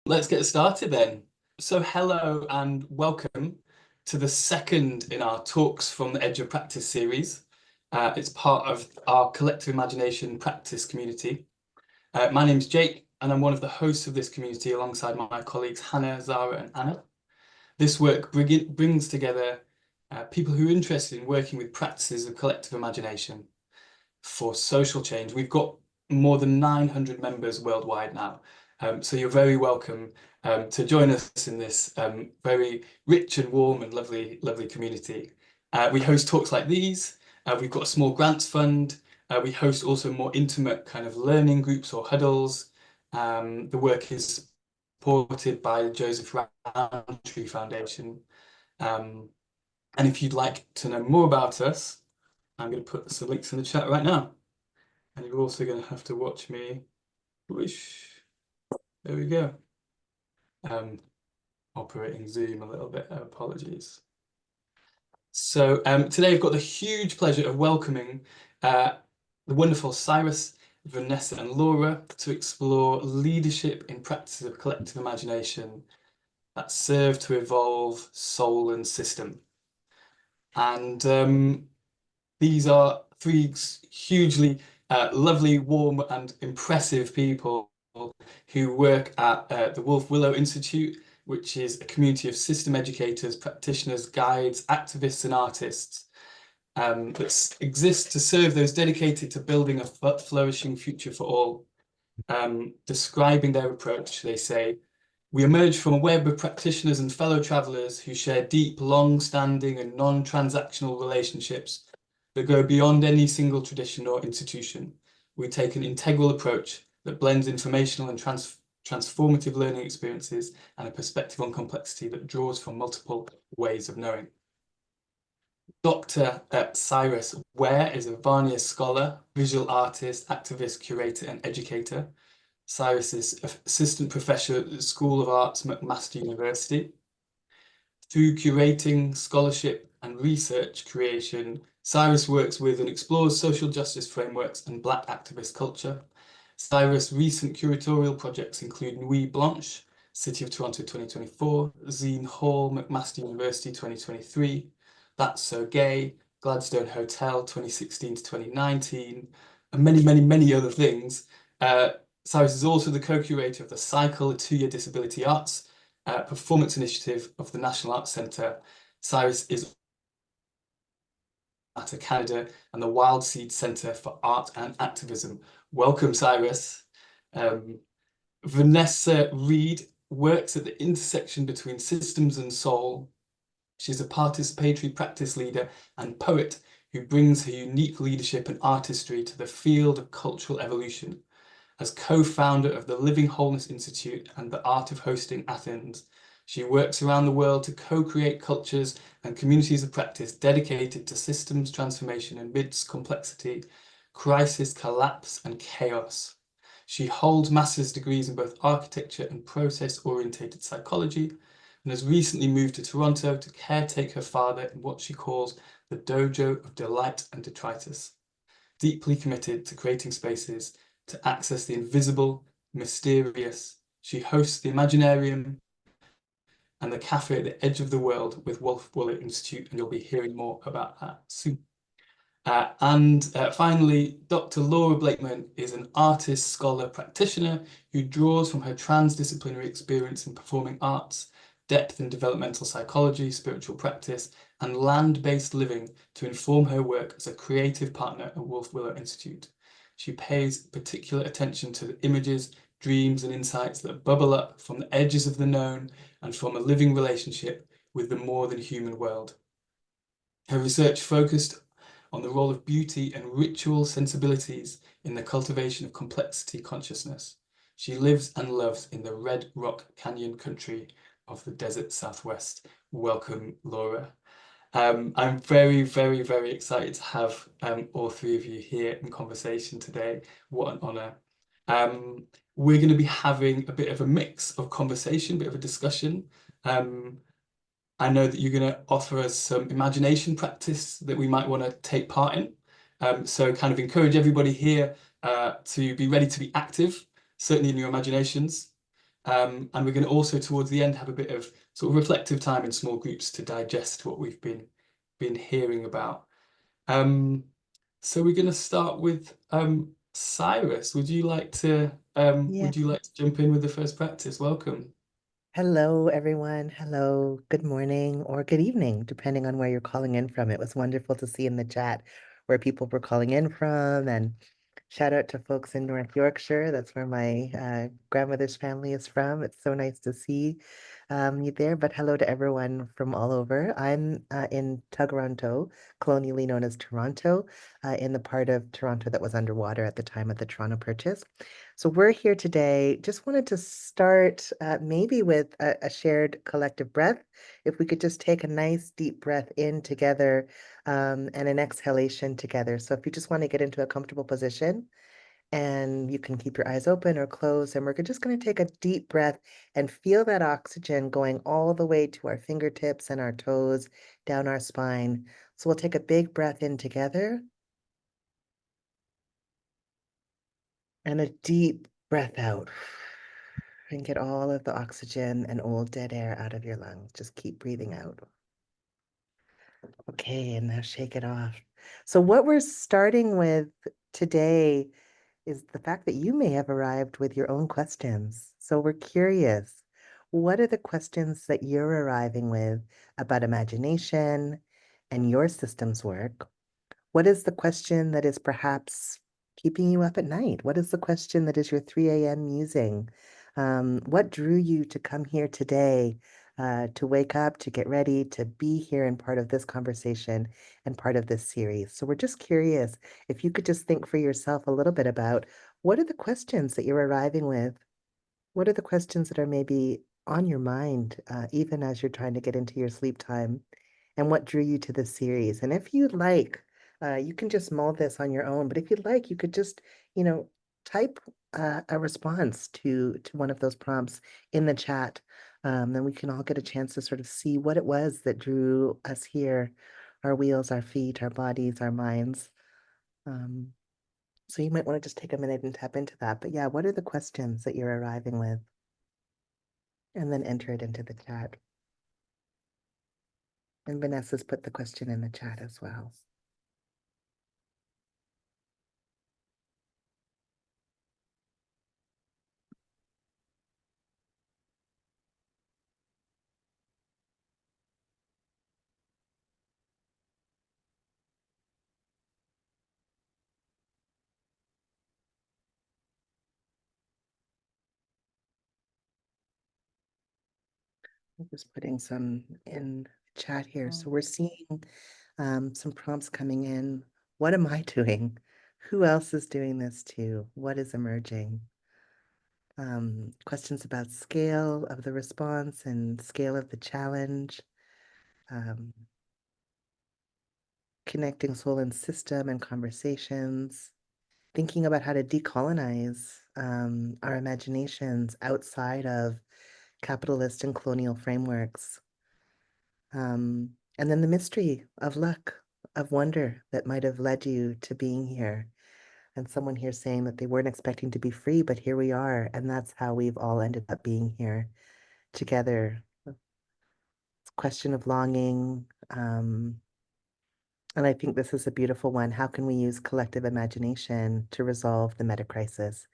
Let's get started then. So hello and welcome to the second in our Talks from the Edge of Practice series. It's part of our Collective Imagination practice community. My name's Jake and I'm one of the hosts of this community alongside my colleagues Hannah, Zara and Anna. This work brings together people who are interested in working with practices of collective imagination for social change. We've got more than 900 members worldwide now. So you're very welcome to join us in this very rich and warm and lovely community. We host talks like these. We've got a small grants fund. We host also more intimate kind of learning groups or huddles. The work is supported by the Joseph Rowntree Foundation. And if you'd like to know more about us, I'm going to put some links in the chat right now. And you're also going to have to watch me. Whoosh. There we go. Operating Zoom a little bit, apologies. So today I've got the huge pleasure of welcoming the wonderful Syrus, Vanessa and Laura to explore leadership in practices of collective imagination that serve to evolve soul and system. And these are three hugely lovely, warm and impressive people who work at the Wolf Willow Institute, which is a community of system educators, practitioners, guides, activists and artists that exists to serve those dedicated to building a flourishing future for all. Describing their approach, they say, "We emerge from a web of practitioners and fellow travellers who share deep, long-standing and non-transactional relationships that go beyond any single tradition or institution. We take an integral approach that blends informational and transformative learning experiences and a perspective on complexity that draws from multiple ways of knowing." Dr. Syrus Ware is a Varnier scholar, visual artist, activist, curator and educator. Syrus is assistant professor at the School of Arts, McMaster University. Through curating, scholarship and research creation, Syrus works with and explores social justice frameworks and Black activist culture. Syrus' recent curatorial projects include Nuit Blanche, City of Toronto 2024, Zine Hall, McMaster University 2023, That's So Gay, Gladstone Hotel 2016 to 2019, and many other things. Syrus is also the co-curator of the Cycle, a 2-year disability arts performance initiative of the National Arts Centre. Syrus is at Canada and the Wild Seed Centre for Art and Activism. Welcome, Syrus. Vanessa Reid works at the intersection between systems and soul. She's a participatory practice leader and poet who brings her unique leadership and artistry to the field of cultural evolution. As co-founder of the Living Wholeness Institute and the Art of Hosting Athens, she works around the world to co-create cultures and communities of practice dedicated to systems transformation amidst complexity, crisis, collapse, and chaos. She holds master's degrees in both architecture and process-orientated psychology, and has recently moved to Toronto to caretake her father in what she calls the Dojo of Delight and Detritus. Deeply committed to creating spaces to access the invisible, mysterious, she hosts the Imaginarium and the cafe at the edge of the world with Wolf Willow Institute, and you'll be hearing more about that soon. Finally, Dr. Laura Blakeman is an artist, scholar, practitioner who draws from her transdisciplinary experience in performing arts, depth in developmental psychology, spiritual practice, and land-based living to inform her work as a creative partner at Wolf Willow Institute. She pays particular attention to the images, dreams, and insights that bubble up from the edges of the known and from a living relationship with the more than human world. Her research focused on the role of beauty and ritual sensibilities in the cultivation of complexity consciousness. She lives and loves in the Red Rock Canyon country of the desert Southwest. Welcome, Laura. I'm very excited to have all three of you here in conversation today. What an honour. We're going to be having a bit of a mix of conversation, a bit of a discussion. I know that you're going to offer us some imagination practice that we might want to take part in. So kind of encourage everybody here to be ready to be active, certainly in your imaginations. And we're going to also, towards the end, have a bit of sort of reflective time in small groups to digest what we've been hearing about. So we're going to start with Syrus. Yeah. would you like to jump in with the first practice? Welcome. Hello, everyone. Hello. Good morning or good evening, depending on where you're calling in from. It was wonderful to see in the chat where people were calling in from. And shout out to folks in North Yorkshire. That's where my grandmother's family is from. It's so nice to see you there. But hello to everyone from all over. I'm in Toronto, colonially known as Toronto, in the part of Toronto that was underwater at the time of the Toronto Purchase. So we're here today. Just wanted to start maybe with a shared collective breath. If we could just take a nice deep breath in together and an exhalation together. So if you just want to get into a comfortable position and you can keep your eyes open or closed, and we're just going to take a deep breath and feel that oxygen going all the way to our fingertips and our toes, down our spine. So we'll take a big breath in together and a deep breath out. And get all of the oxygen and old dead air out of your lungs. Just keep breathing out. Okay, and now shake it off. So, what we're starting with today is the fact that you may have arrived with your own questions. So, we're curious. What are the questions that you're arriving with about imagination and your system's work? What is the question that is perhaps keeping you up at night? What is the question that is your 3 a.m. musing? What drew you to come here today, to wake up, to get ready, to be here and part of this conversation and part of this series? So we're just curious if you could just think for yourself a little bit about what are the questions that you're arriving with? What are the questions that are maybe on your mind, even as you're trying to get into your sleep time? And what drew you to this series? And if you'd like, you can just mold this on your own. But if you'd like, you could just, you know, type a response to one of those prompts in the chat. Then we can all get a chance to sort of see what it was that drew us here, our wheels, our feet, our bodies, our minds. Um, so you might want to just take a minute and tap into that. But yeah, what are the questions that you're arriving with? And then enter it into the chat. And Vanessa's put the question in the chat as well. I'm just putting some in chat here. So we're seeing some prompts coming in. What am I doing? Who else is doing this too? What is emerging? Questions about scale of the response and scale of the challenge. Um, connecting soul and system and conversations. Thinking about how to decolonize our imaginations outside of capitalist and colonial frameworks. And then the mystery of luck, of wonder that might have led you to being here. And someone here saying that they weren't expecting to be free, but here we are. And that's how we've all ended up being here together. It's a question of longing. And I think this is a beautiful one. How can we use collective imagination to resolve the meta crisis?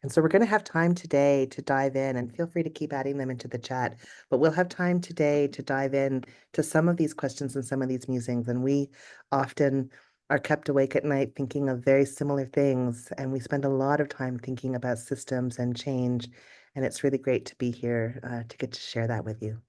And so we're going to have time today to dive in, and feel free to keep adding them into the chat. But we'll have time today to dive in to some of these questions and some of these musings. And we often are kept awake at night thinking of very similar things. And we spend a lot of time thinking about systems and change. And it's really great to be here to get to share that with you.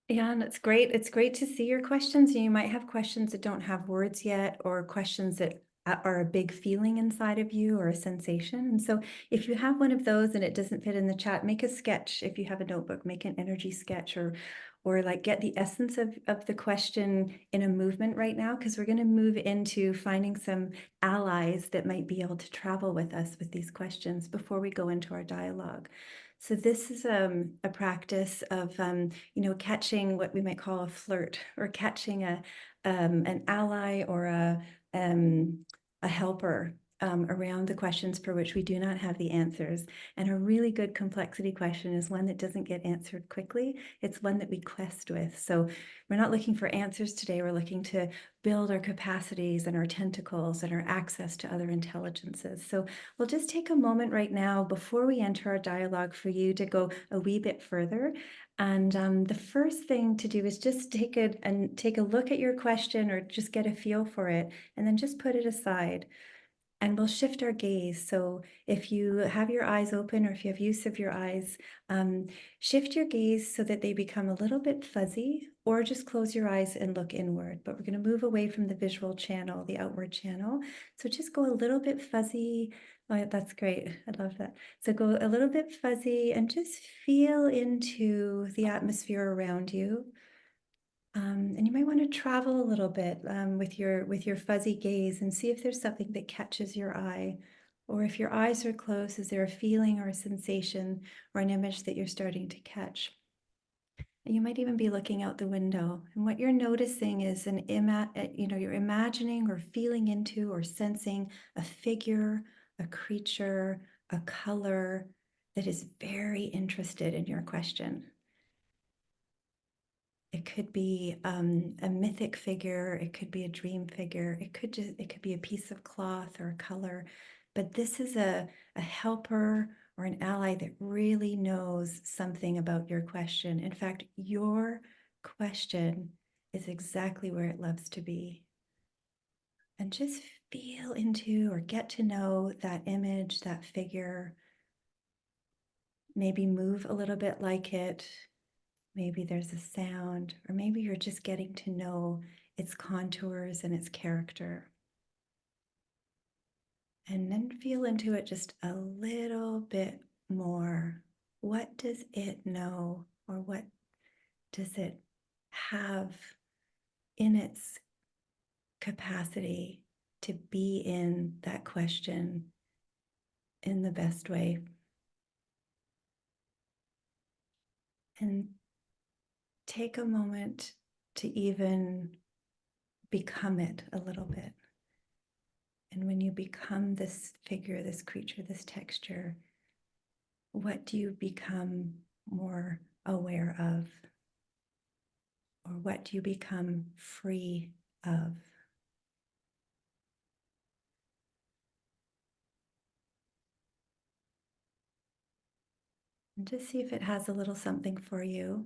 Yeah, and it's great. It's great to see your questions. You might have questions that don't have words yet, or questions that are a big feeling inside of you or a sensation. And so if you have one of those and it doesn't fit in the chat, make a sketch. If you have a notebook, make an energy sketch, or like get the essence of the question in a movement right now, because we're going to move into finding some allies that might be able to travel with us with these questions before we go into our dialogue. So this is a practice of catching what we might call a flirt, or catching an ally or a helper around the questions for which we do not have the answers. And a really good complexity question is one that doesn't get answered quickly. It's one that we quest with. So we're not looking for answers today. We're looking to build our capacities and our tentacles and our access to other intelligences. So we'll just take a moment right now before we enter our dialogue for you to go a wee bit further. And the first thing to do is just take a look at your question, or just get a feel for it, and then just put it aside. And we'll shift our gaze. So if you have your eyes open, or if you have use of your eyes, shift your gaze so that they become a little bit fuzzy, or just close your eyes and look inward. But we're going to move away from the visual channel, the outward channel. So just go a little bit fuzzy. Oh, that's great. I love that. So go a little bit fuzzy and just feel into the atmosphere around you. And you might want to travel a little bit with your fuzzy gaze and see if there's something that catches your eye. Or if your eyes are closed, is there a feeling or a sensation or an image that you're starting to catch? And you might even be looking out the window. And what you're noticing is you're imagining or feeling into or sensing a figure, a creature, a color that is very interested in your question. It could be a mythic figure. It could be a dream figure. It could be a piece of cloth or a color. But this is a helper or an ally that really knows something about your question. In fact, your question is exactly where it loves to be. And just feel into or get to know that image, that figure. Maybe move a little bit like it. Maybe there's a sound, or maybe you're just getting to know its contours and its character. And then feel into it just a little bit more. What does it know, or what does it have in its capacity to be in that question in the best way? And take a moment to even become it a little bit. And when you become this figure, this creature, this texture, what do you become more aware of? Or what do you become free of? And just see if it has a little something for you.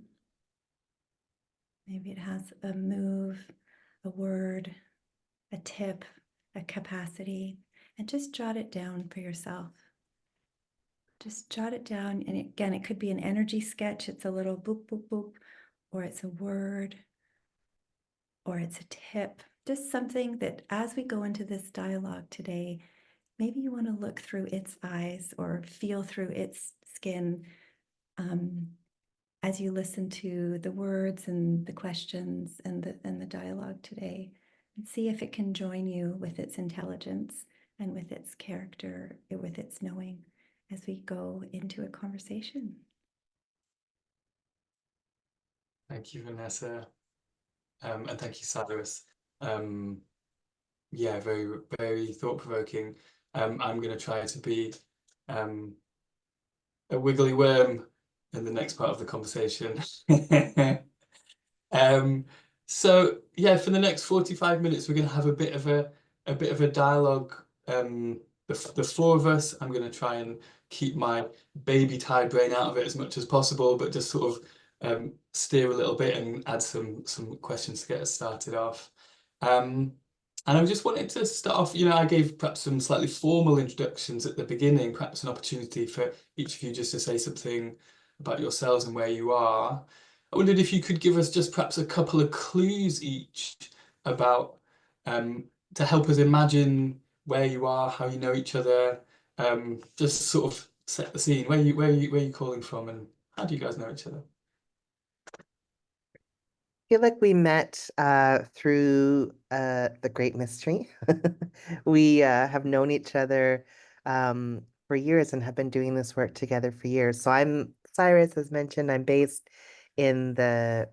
Maybe it has a move, a word, a tip, a capacity, and just jot it down for yourself. Just jot it down. And again, it could be an energy sketch. It's a little boop, boop, boop, or it's a word, or it's a tip. Just something that as we go into this dialogue today, maybe you want to look through its eyes or feel through its skin as you listen to the words and the questions and the dialogue today, and see if it can join you with its intelligence and with its character, with its knowing, as we go into a conversation. Thank you, Vanessa. And thank you, Syrus. Yeah, very, very thought-provoking. I'm going to try to be a wiggly worm in the next part of the conversation. So yeah, for the next 45 minutes, we're going to have a bit of a dialogue. The four of us. I'm going to try and keep my baby Thai brain out of it as much as possible, but just sort of steer a little bit and add some questions to get us started off. And I just wanted to start off, I gave perhaps some slightly formal introductions at the beginning, perhaps an opportunity for each of you just to say something about yourselves and where you are. I wondered if you could give us just perhaps a couple of clues each about to help us imagine where you are, how you know each other, just sort of set the scene. Where you calling from, and how do you guys know each other? Feel like we met through the Great Mystery. We have known each other for years and have been doing this work together for years. So I'm Syrus, as mentioned. I'm based in the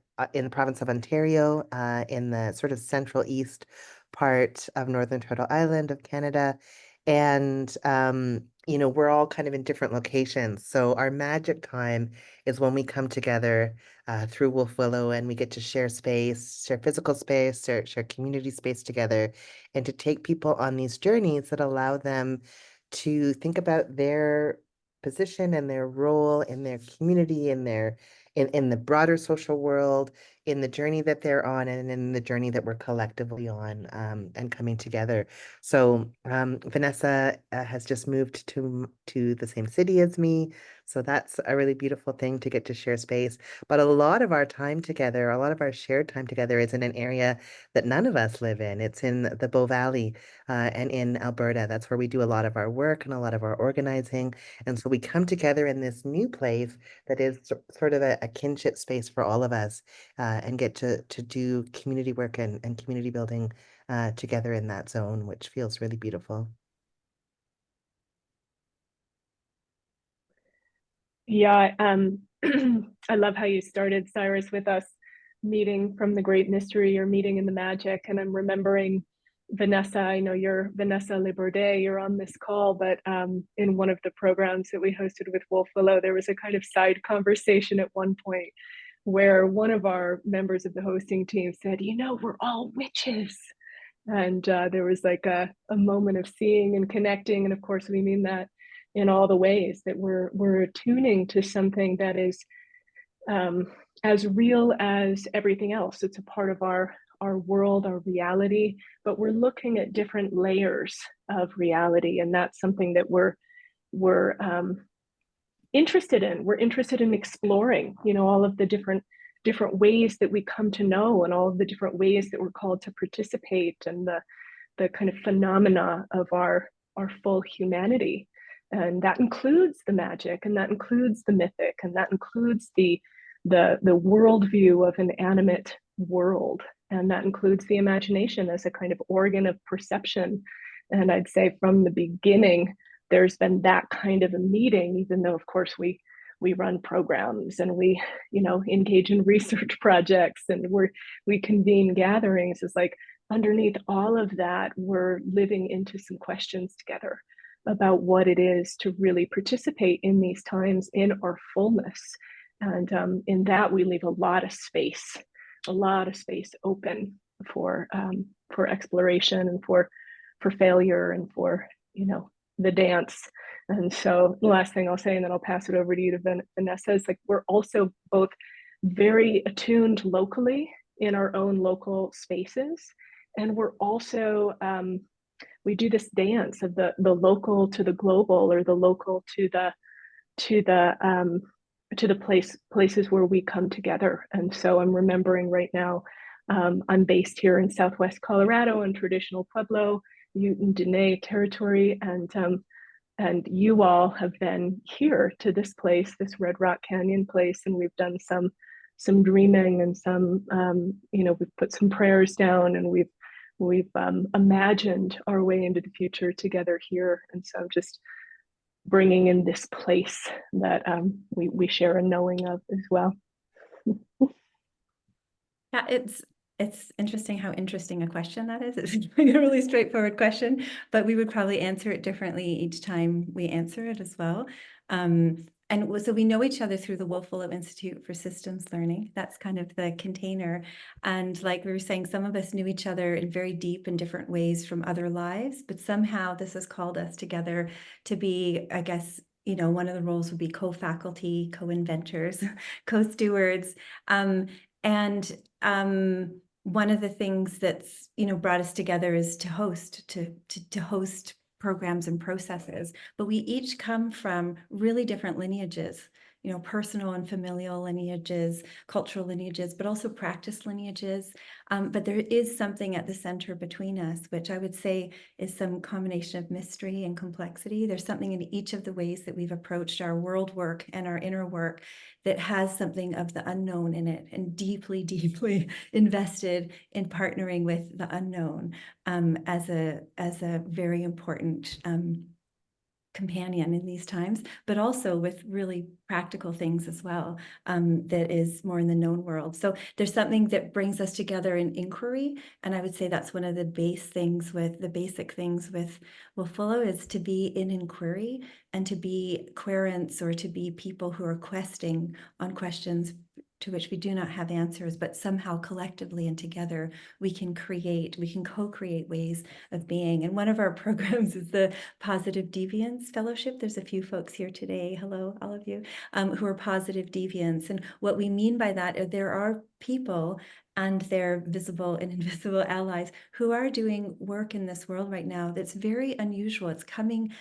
province of Ontario, in the sort of central east part of Northern Turtle Island of Canada. And you know, we're all kind of in different locations. So our magic time is when we come together through Wolf Willow, and we get to share space, share physical space, share community space together, and to take people on these journeys that allow them to think about their position and their role in their community, in the broader social world, in the journey that they're on, and in the journey that we're collectively on, and coming together. So Vanessa has just moved to the same city as me. So that's a really beautiful thing to get to share space. But a lot of our time together, a lot of our shared time together is in an area that none of us live in. It's in the Bow Valley and in Alberta. That's where we do a lot of our work and a lot of our organizing. And so we come together in this new place that is sort of a kinship space for all of us, and get to do community work and community building together in that zone, which feels really beautiful. Yeah, I love how you started, Syrus, with us meeting from the great mystery or meeting in the magic. And I'm remembering Vanessa, I know you're Vanessa Liberde, you're on this call, but in one of the programs that we hosted with Wolf Willow, there was a kind of side conversation at one point where one of our members of the hosting team said, you know, we're all witches. And there was like a moment of seeing and connecting. And of course, we mean that in all the ways that we're attuning to something that is as real as everything else. It's a part of our world, our reality, but we're looking at different layers of reality, and that's something that we're interested in. We're interested in exploring, you know, all of the different ways that we come to know, and all of the different ways that we're called to participate, and the kind of phenomena of our full humanity. And that includes the magic, and that includes the mythic, and that includes the worldview of an animate world, and that includes the imagination as a kind of organ of perception. And I'd say from the beginning, there's been that kind of a meeting, even though of course we run programs and we, you know, engage in research projects and we convene gatherings. It's like underneath all of that, we're living into some questions together about what it is to really participate in these times in our fullness. And in that, we leave a lot of space open for exploration and for failure and for, you know, the dance. And so the last thing I'll say, and then I'll pass it over to you to Vanessa, is like we're also both very attuned locally in our own local spaces. And we're also, we do this dance of the local to the global, or the local to the places where we come together. And so I'm remembering right now, I'm based here in Southwest Colorado in traditional Pueblo, Ute and Dene territory, and you all have been here to this place, this Red Rock Canyon place, and we've done some dreaming and some, you know, we've put some prayers down, and we've imagined our way into the future together here. And so just bringing in this place that we share a knowing of as well. Yeah, it's interesting how interesting a question that is. It's a really straightforward question, but we would probably answer it differently each time we answer it as well. And so we know each other through the Wolf Willow Institute for Systems Learning. That's kind of the container. And like we were saying, some of us knew each other in very deep and different ways from other lives, but somehow this has called us together to be, I guess, you know, one of the roles would be co-faculty, co-inventors, co-stewards. And one of the things that's, you know, brought us together is to host programs and processes, but we each come from really different lineages, you know, personal and familial lineages, cultural lineages, but also practice lineages. But there is something at the center between us, which I would say is some combination of mystery and complexity. There's something in each of the ways that we've approached our world work and our inner work that has something of the unknown in it, and deeply, deeply invested in partnering with the unknown as a very important companion in these times, but also with really practical things as well, that is more in the known world. So there's something that brings us together in inquiry. And I would say that's one of the basic things with Wolfwillow, is to be in inquiry and to be querents, or to be people who are questing on questions to which we do not have answers, but somehow collectively and together we can co-create ways of being. And one of our programs is the Positive Deviance Fellowship. There's a few folks here today, hello, all of you, who are positive deviants. And what we mean by that is there are people and their visible and invisible allies who are doing work in this world right now that's very unusual. It's coming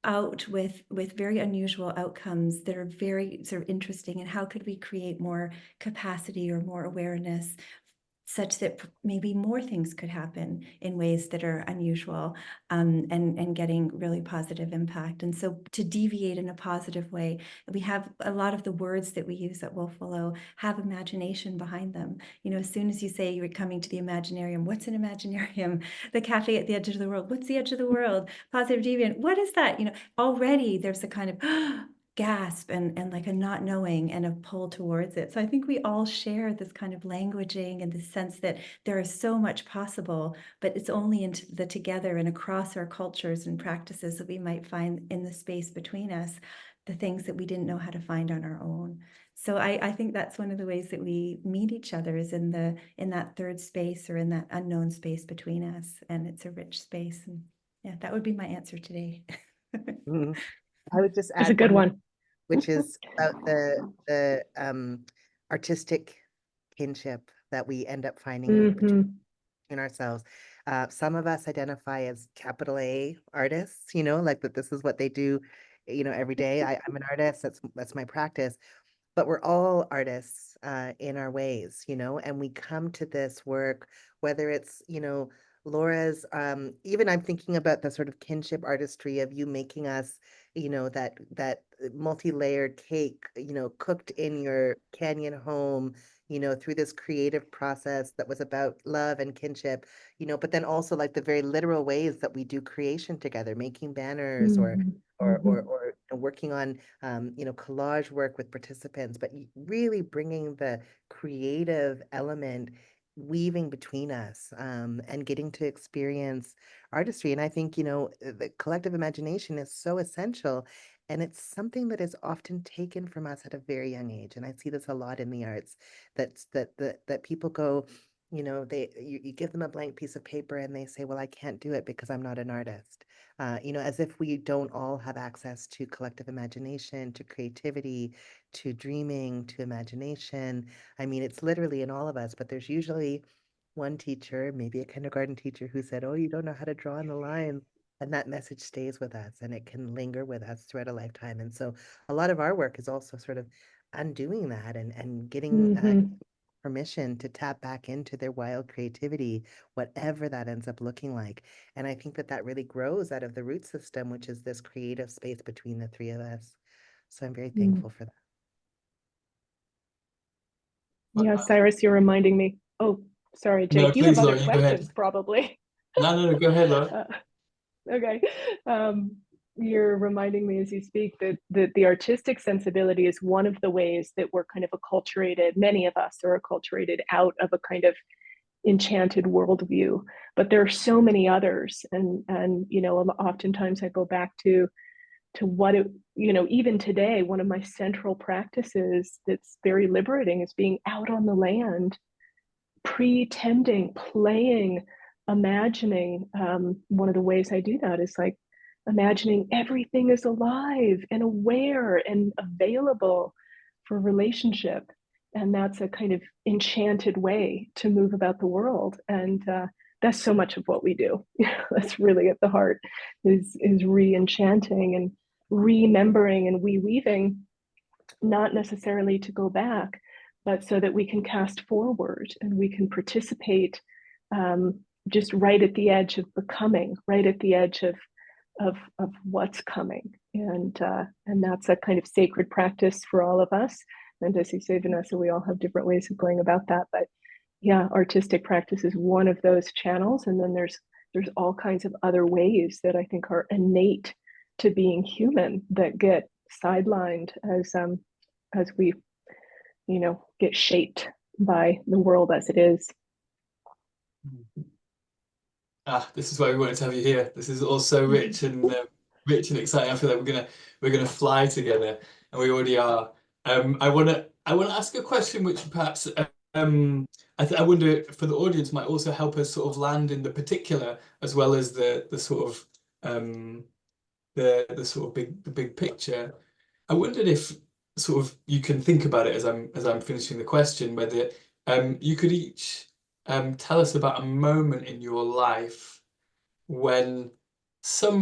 out with very unusual outcomes that are very sort of interesting. And how could we create more capacity or more awareness such that maybe more things could happen in ways that are unusual, and getting really positive impact. And so to deviate in a positive way, we have a lot of the words that we use at Wolfwillow have imagination behind them. You know, as soon as you say you're coming to the Imaginarium, what's an Imaginarium? The cafe at the edge of the world, what's the edge of the world? Positive deviant, what is that? You know, already there's a kind of gasp and like a not knowing and a pull towards it. So I think we all share this kind of languaging and the sense that there is so much possible, but it's only into the together and across our cultures and practices that we might find in the space between us, the things that we didn't know how to find on our own. So I think that's one of the ways that we meet each other, is in that third space, or in that unknown space between us. And it's a rich space. And yeah, that would be my answer today. Mhm. I would just That's a add good one, one. which is about the artistic kinship that we end up finding between ourselves. Some of us identify as capital A artists, you know, like that this is what they do, you know, every day. I'm an artist, that's my practice. But we're all artists in our ways, you know, and we come to this work, whether it's, you know, Laura's, even I'm thinking about the sort of kinship artistry of you making us, you know, that multi-layered cake, you know, cooked in your canyon home, you know, through this creative process that was about love and kinship, you know, but then also like the very literal ways that we do creation together, making banners or working on you know, collage work with participants, but really bringing the creative element weaving between us, and getting to experience artistry. And I think, you know, the collective imagination is so essential, and it's something that is often taken from us at a very young age. And I see this a lot in the arts, that people go, you know, you give them a blank piece of paper and they say, well, I can't do it because I'm not an artist. You know, as if we don't all have access to collective imagination, to creativity, to dreaming, to imagination. I mean, it's literally in all of us, but there's usually one teacher, maybe a kindergarten teacher, who said, oh, you don't know how to draw on the line. And that message stays with us, and it can linger with us throughout a lifetime. And so a lot of our work is also sort of undoing that, and getting permission to tap back into their wild creativity, whatever that ends up looking like. And I think that really grows out of the root system, which is this creative space between the three of us. So I'm very thankful for that. Yeah, Syrus, you're reminding me. Oh, sorry, Jake. No, You have please, other Laura, you go ahead. questions, probably. No, go ahead, Laura. Okay. You're reminding me as you speak that the artistic sensibility is one of the ways that we're kind of acculturated, many of us are acculturated out of a kind of enchanted worldview. But there are so many others. And you know, oftentimes I go back to what it, you know, even today, one of my central practices that's very liberating is being out on the land, pretending, playing, imagining. One of the ways I do that is like imagining everything is alive and aware and available for relationship. And that's a kind of enchanted way to move about the world. And that's so much of what we do. That's really at the heart, is re-enchanting and remembering and reweaving, not necessarily to go back, but so that we can cast forward and we can participate, just right at the edge of becoming, right at the edge of what's coming. And that's a kind of sacred practice for all of us. And as you say, Vanessa, we all have different ways of going about that. But yeah, artistic practice is one of those channels. And then there's all kinds of other ways that I think are innate to being human that get sidelined as we, you know, get shaped by the world as it is. This is why we wanted to have you here. This is all so rich and exciting. I feel like we're gonna fly together, and we already are. I wanna ask a question which perhaps I wonder for the audience might also help us sort of land in the particular as well as the sort of the sort of big picture. I wondered if sort of you can think about it as I'm finishing the question, whether you could each tell us about a moment in your life when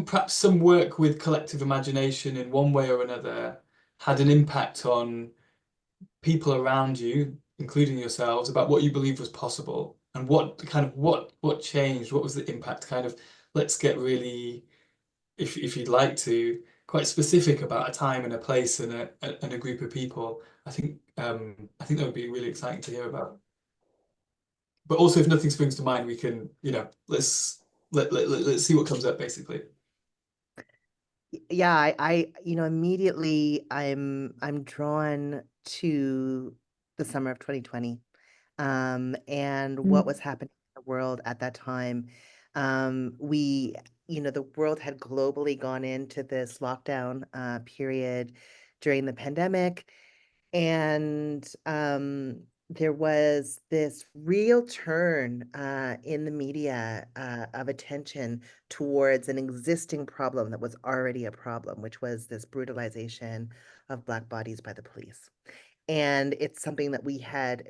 perhaps some work with collective imagination in one way or another had an impact on people around you, including yourselves, about what you believe was possible and what changed, what was the impact? Kind of, let's get really, if you'd like to, quite specific about a time and a place and a group of people. I think that would be really exciting to hear about. But also, if nothing springs to mind, we can, let's see what comes up, basically. Yeah, I immediately I'm drawn to the summer of 2020, and what was happening in the world at that time. We, the world had globally gone into this lockdown period during the pandemic, and there was this real turn in the media of attention towards an existing problem that was already a problem, which was this brutalization of Black bodies by the police. And it's something that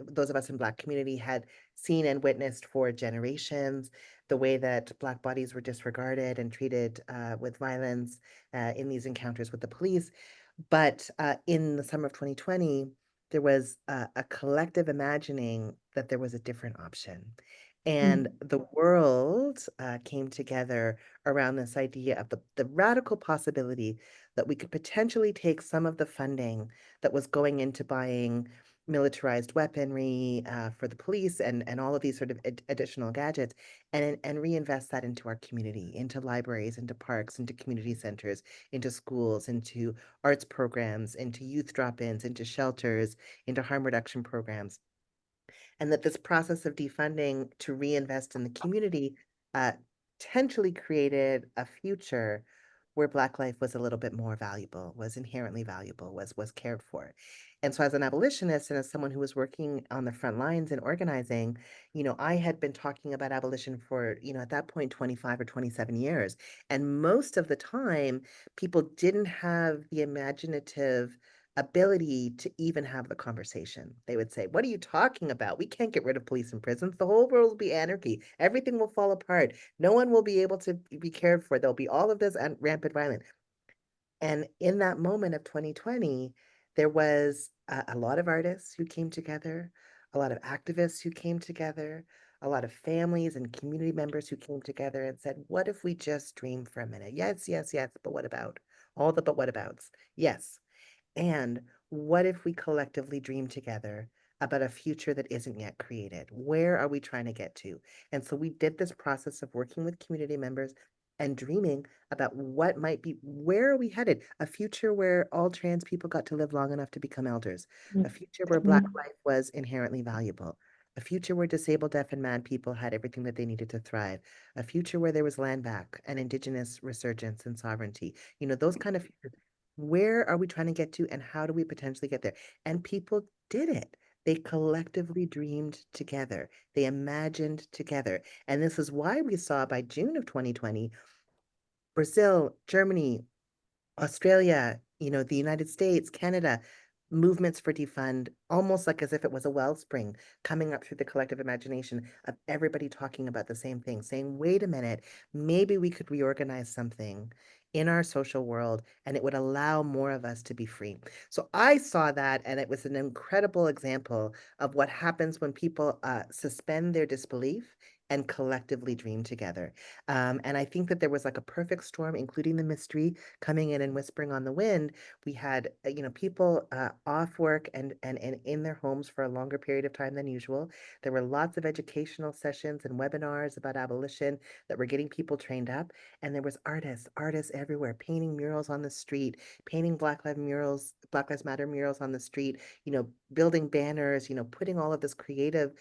those of us in Black community had seen and witnessed for generations, the way that Black bodies were disregarded and treated with violence in these encounters with the police. But in the summer of 2020, there was a collective imagining that there was a different option. And the world came together around this idea of the radical possibility that we could potentially take some of the funding that was going into buying militarized weaponry for the police and all of these sort of additional gadgets and reinvest that into our community, into libraries, into parks, into community centers, into schools, into arts programs, into youth drop-ins, into shelters, into harm reduction programs. And that this process of defunding to reinvest in the community potentially created a future where Black life was a little bit more valuable, was inherently valuable, was cared for. And so as an abolitionist and as someone who was working on the front lines and organizing, I had been talking about abolition for, at that point, 25 or 27 years. And most of the time, people didn't have the imaginative ability to even have the conversation. They would say, "What are you talking about? We can't get rid of police and prisons. The whole world will be anarchy. Everything will fall apart. No one will be able to be cared for. There'll be all of this and rampant violence." And in that moment of 2020, there was a lot of artists who came together, a lot of activists who came together, a lot of families and community members who came together and said, "What if we just dream for a minute? Yes, yes, yes, but what about? All the but what abouts. Yes. And what if we collectively dream together about a future that isn't yet created? Where are we trying to get to?" And so we did this process of working with community members and dreaming about what might be, where are we headed? A future where all trans people got to live long enough to become elders, a future where Black life was inherently valuable, a future where disabled, deaf, and mad people had everything that they needed to thrive, a future where there was land back and Indigenous resurgence and sovereignty, those kind of futures. Where are we trying to get to, and how do we potentially get there? And people did it. They collectively dreamed together. They imagined together. And this is why we saw by June of 2020, Brazil, Germany, Australia, the United States, Canada, movements for defund, almost like as if it was a wellspring coming up through the collective imagination of everybody talking about the same thing, saying, "Wait a minute, maybe we could reorganize something in our social world and it would allow more of us to be free." So I saw that, and it was an incredible example of what happens when people suspend their disbelief and collectively dream together. And I think that there was like a perfect storm, including the mystery coming in and whispering on the wind. We had, people off work and in their homes for a longer period of time than usual. There were lots of educational sessions and webinars about abolition that were getting people trained up. And there was artists everywhere, painting murals on the street, painting Black Lives Matter murals on the street, building banners, putting all of this creative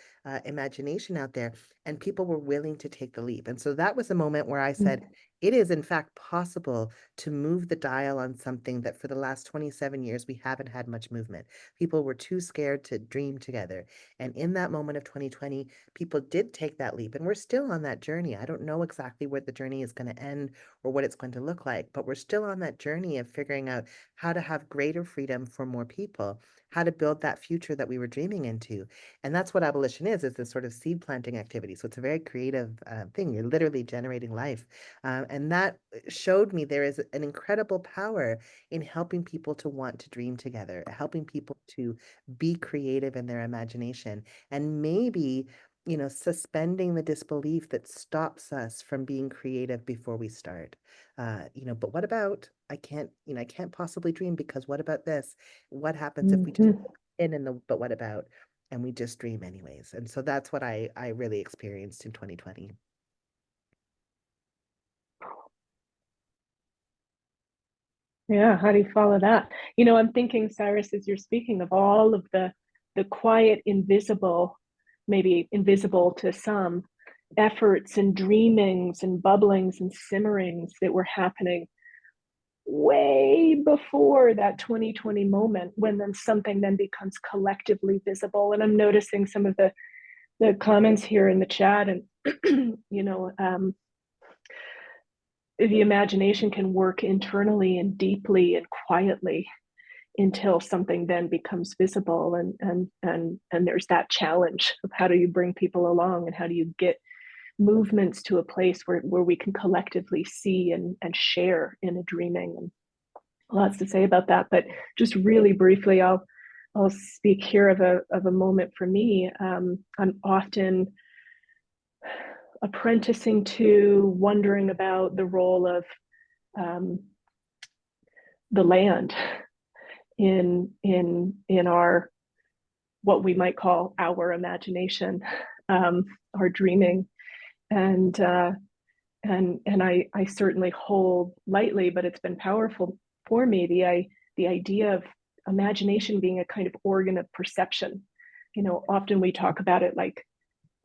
imagination out there. And people were willing to take the leap. And so that was a moment where I said, it is in fact possible to move the dial on something that for the last 27 years we haven't had much movement. People were too scared to dream together. And in that moment of 2020, people did take that leap. And we're still on that journey. I don't know exactly where the journey is going to end or what it's going to look like, but we're still on that journey of figuring out how to have greater freedom for more people, how to build that future that we were dreaming into. And that's what abolition is this sort of seed planting activity. So it's a very creative thing. You're literally generating life. And that showed me there is an incredible power in helping people to want to dream together, helping people to be creative in their imagination, and maybe, suspending the disbelief that stops us from being creative before we start. But what about, I can't possibly dream because what about this? What happens if we just in the, but what about, and we just dream anyways? And so that's what I really experienced in 2020. Yeah, how do you follow that? I'm thinking, Syrus, as you're speaking of all of the quiet, invisible, maybe invisible to some, efforts and dreamings and bubblings and simmerings that were happening way before that 2020 moment, when then something then becomes collectively visible. And I'm noticing some of the comments here in the chat, and the imagination can work internally and deeply and quietly until something then becomes visible, and there's that challenge of how do you bring people along, and how do you get movements to a place where we can collectively see and share in a dreaming. And lots to say about that, but just really briefly, I'll speak here of a moment for me. I'm often apprenticing to, wondering about the role of the land in our, what we might call our imagination, our dreaming, and I certainly hold lightly, but it's been powerful for me, the idea of imagination being a kind of organ of perception. Often we talk about it like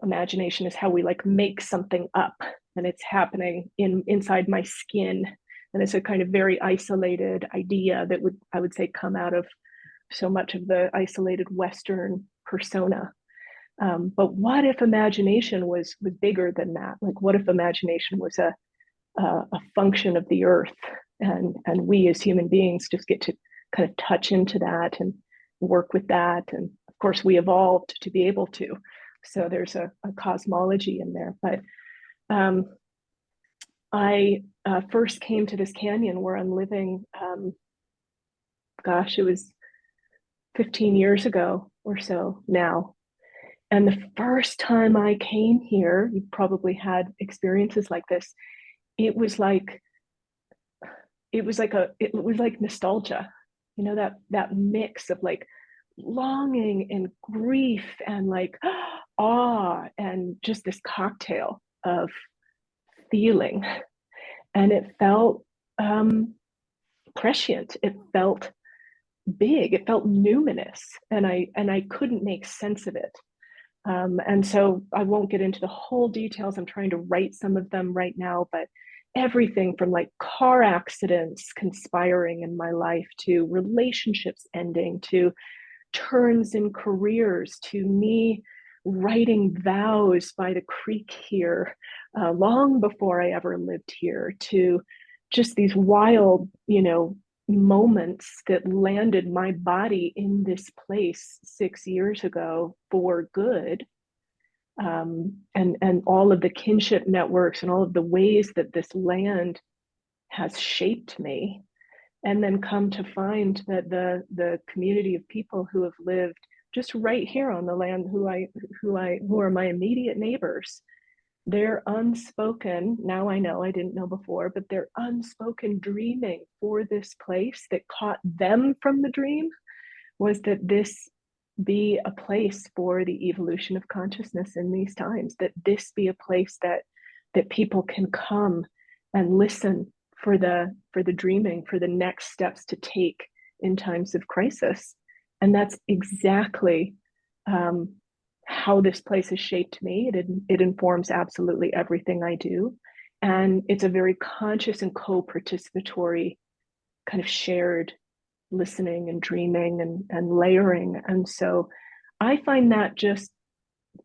imagination is how we like make something up, and it's happening inside my skin, and it's a kind of very isolated idea that I would say come out of so much of the isolated Western persona. But what if imagination was bigger than that? Like, what if imagination was a function of the earth, and we as human beings just get to kind of touch into that and work with that? And of course, we evolved to be able to. So there's a cosmology in there. But I first came to this canyon where I'm living, it was 15 years ago or so now. And the first time I came here, you probably had experiences like this. It was like nostalgia, that mix of like longing and grief and like awe, and just this cocktail of feeling. And it felt prescient. It felt big. It felt numinous, and I couldn't make sense of it. And so I won't get into the whole details. I'm trying to write some of them right now, but everything from like car accidents conspiring in my life, to relationships ending, to turns in careers, to me writing vows by the creek here long before I ever lived here, to just these wild, moments that landed my body in this place 6 years ago for good. And all of the kinship networks and all of the ways that this land has shaped me. And then come to find that the community of people who have lived just right here on the land, who are my immediate neighbors, their unspoken, now I know, I didn't know before, but their unspoken dreaming for this place that caught them from the dream was that this be a place for the evolution of consciousness in these times, that this be a place that people can come and listen for the dreaming, for the next steps to take in times of crisis. And that's exactly how this place has shaped me. It informs absolutely everything I do. And it's a very conscious and co-participatory kind of shared listening and dreaming and layering. And so I find that just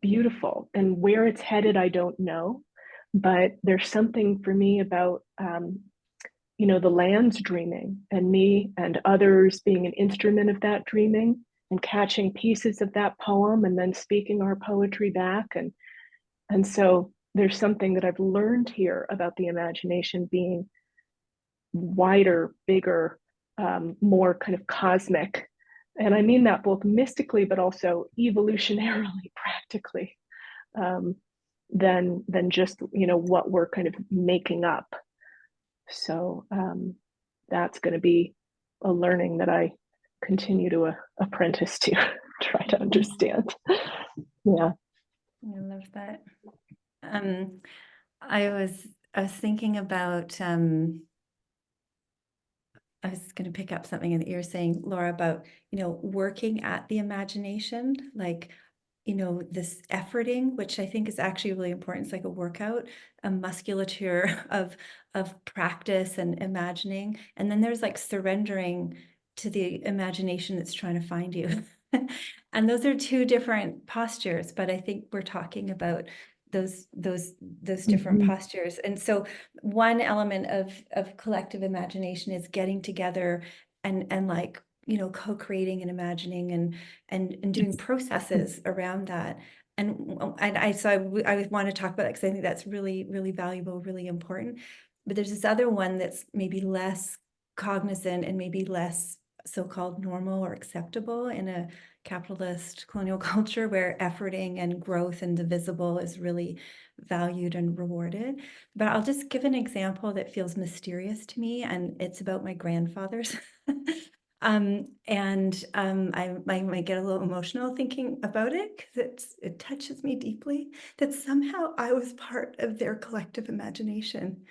beautiful. And where it's headed, I don't know. But there's something for me about, the land's dreaming and me and others being an instrument of that dreaming and catching pieces of that poem and then speaking our poetry back. And so there's something that I've learned here about the imagination being wider, bigger, more kind of cosmic. And I mean that both mystically, but also evolutionarily, practically, than just, what we're kind of making up. So that's going to be a learning that I continue to apprentice to try to understand. Yeah. I love that. I was thinking about, I was going to pick up something that you were saying, Laura, about, working at the imagination, like, this efforting, which I think is actually really important. It's like a workout, a musculature of practice and imagining. And then there's like surrendering to the imagination that's trying to find you. And those are two different postures, but I think we're talking about those different postures. And so one element of collective imagination is getting together and like, co-creating and imagining and doing processes around that. And I want to talk about that because I think that's really, really valuable, really important. But there's this other one that's maybe less cognizant and maybe less so-called normal or acceptable in a capitalist colonial culture where efforting and growth and the visible is really valued and rewarded. But I'll just give an example that feels mysterious to me, and it's about my grandfathers. I might get a little emotional thinking about it because it touches me deeply that somehow I was part of their collective imagination.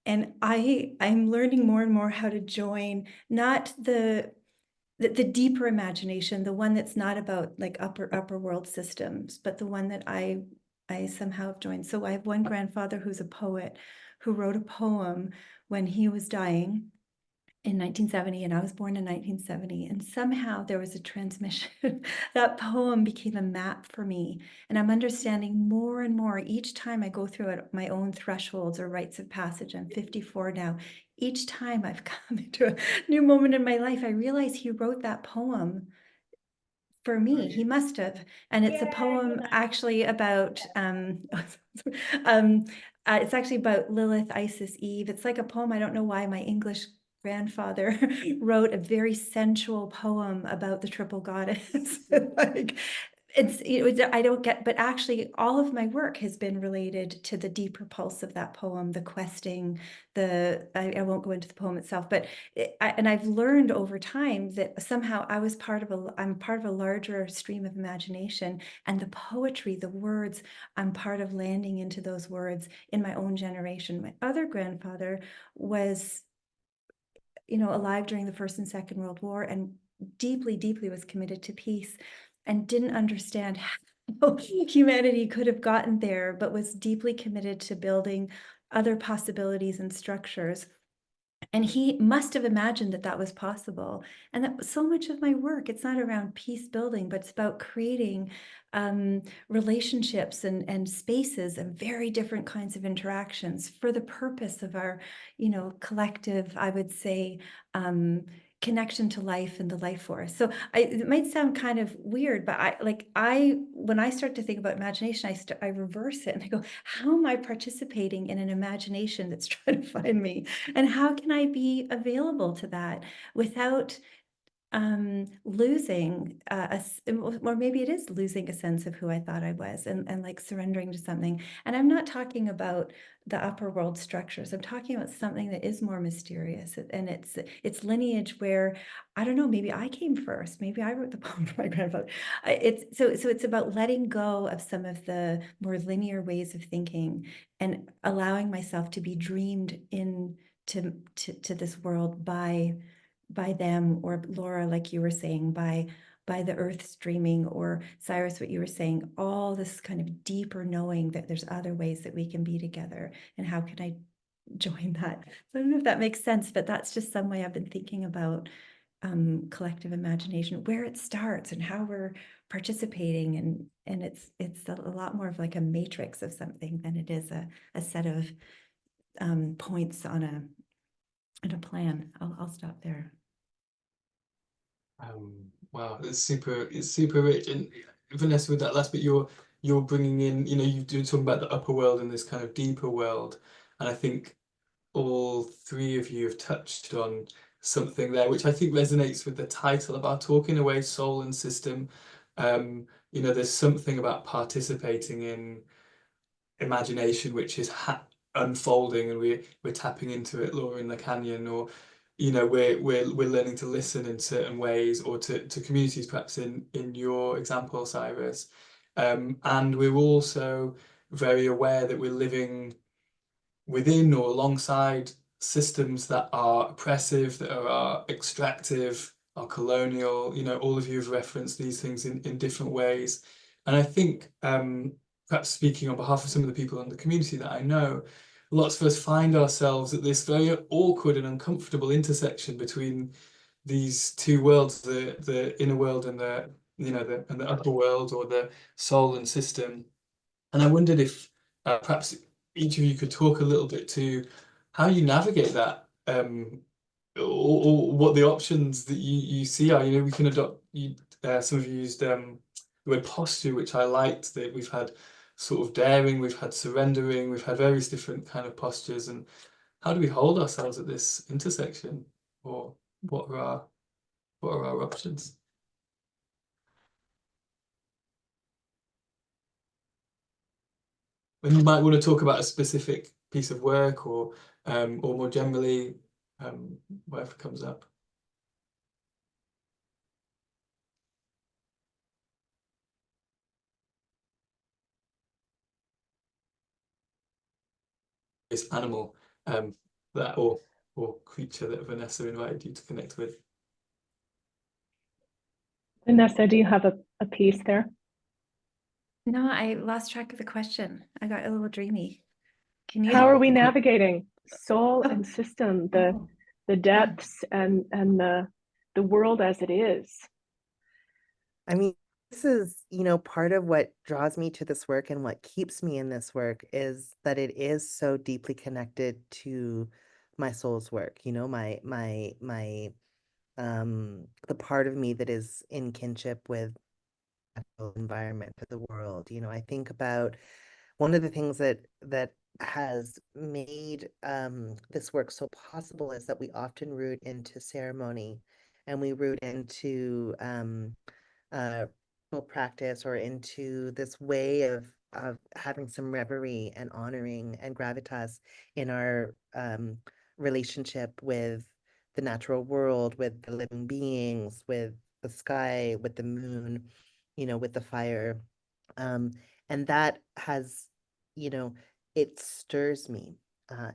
And I'm learning more and more how to join not the deeper imagination, the one that's not about like upper world systems, but the one that I somehow have joined. So I have one grandfather who's a poet who wrote a poem when he was dying in 1970, and I was born in 1970, and somehow there was a transmission. That poem became a map for me, and I'm understanding more and more each time I go through my own thresholds or rites of passage. I'm 54 now. Each time I've come into a new moment in my life, I realize he wrote that poem for me. He must have. And it's a poem actually about, it's actually about Lilith, Isis, Eve. It's like a poem. I don't know why my English grandfather wrote a very sensual poem about the triple goddess. Like, I don't get, but actually all of my work has been related to the deeper pulse of that poem, the questing, I won't go into the poem itself, but and I've learned over time that somehow I'm part of a larger stream of imagination, and the poetry, the words, I'm part of landing into those words in my own generation. My other grandfather was, alive during the First and Second World War and deeply, deeply was committed to peace and didn't understand how humanity could have gotten there, but was deeply committed to building other possibilities and structures. And he must have imagined that that was possible. And that so much of my work, it's not around peace building, but it's about creating relationships and spaces and very different kinds of interactions for the purpose of our, collective, I would say, connection to life and the life force. So it might sound kind of weird, but when I start to think about imagination, I reverse it and I go, how am I participating in an imagination that's trying to find me? And how can I be available to that without losing or maybe it is losing a sense of who I thought I was, and like surrendering to something. And I'm not talking about the upper world structures. I'm talking about something that is more mysterious, and it's lineage where, I don't know, maybe I came first. Maybe I wrote the poem for my grandfather. It's so it's about letting go of some of the more linear ways of thinking and allowing myself to be dreamed in to this world by them, or Laura, like you were saying, by the earth streaming, or Syrus, what you were saying, all this kind of deeper knowing that there's other ways that we can be together, and how can I join that? So I don't know if that makes sense, but that's just some way I've been thinking about collective imagination, where it starts and how we're participating, and it's a lot more of like a matrix of something than it is a set of points on a plan. I'll stop there. Wow, it's super rich. And Vanessa, with that last bit, you're bringing in, you're talking about the upper world and this kind of deeper world, and I think all three of you have touched on something there, which I think resonates with the title of our talk in a way, soul and system. There's something about participating in imagination which is unfolding, and we're tapping into it, Laura, in the canyon, or we're learning to listen in certain ways, or to communities, perhaps in your example, Syrus, and we're also very aware that we're living within or alongside systems that are oppressive, that are extractive, are colonial. All of you have referenced these things in different ways. And I think, perhaps speaking on behalf of some of the people in the community that I know, lots of us find ourselves at this very awkward and uncomfortable intersection between these two worlds, the inner world and and the upper world, or the soul and system. And I wondered if perhaps each of you could talk a little bit to how you navigate that, or what the options that you see are. We can adopt. Some of you used the word posture, which I liked. That we've had sort of daring, we've had surrendering, we've had various different kind of postures. And how do we hold ourselves at this intersection, or what are our options? And you might want to talk about a specific piece of work, or more generally, whatever comes up. This animal, that or creature that Vanessa invited you to connect with. Vanessa, do you have a piece there? No, I lost track of the question. I got a little dreamy. Can you? How are we navigating soul and system, the depths and the world as it is? I mean, this is, part of what draws me to this work and what keeps me in this work is that it is so deeply connected to my soul's work, the part of me that is in kinship with the environment, to the world. I think about one of the things that has made this work so possible is that we often root into ceremony, and we root into uh, ritual practice, or into this way of having some reverie and honoring and gravitas in our relationship with the natural world, with the living beings, with the sky, with the moon, with the fire. And that has, it stirs me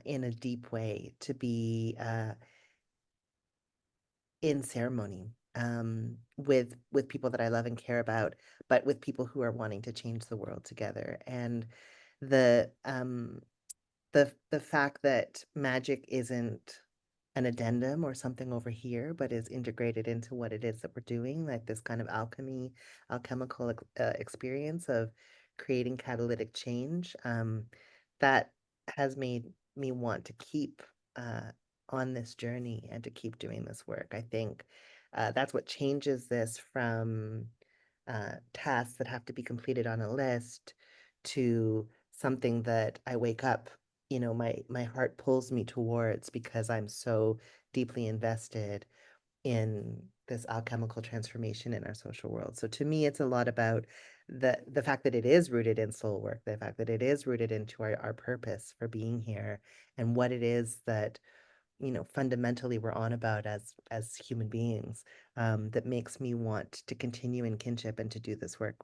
in a deep way to be in ceremony with people that I love and care about, but with people who are wanting to change the world together. And the the fact that magic isn't an addendum or something over here, but is integrated into what it is that we're doing, like this kind of alchemical experience of creating catalytic change, that has made me want to keep uh, on this journey and to keep doing this work. I think that's what changes this from tasks that have to be completed on a list to something that I wake up, my heart pulls me towards because I'm so deeply invested in this alchemical transformation in our social world. So to me, it's a lot about the fact that it is rooted in soul work, the fact that it is rooted into our purpose for being here, and what it is that, you know, fundamentally we're on about as human beings, that makes me want to continue in kinship and to do this work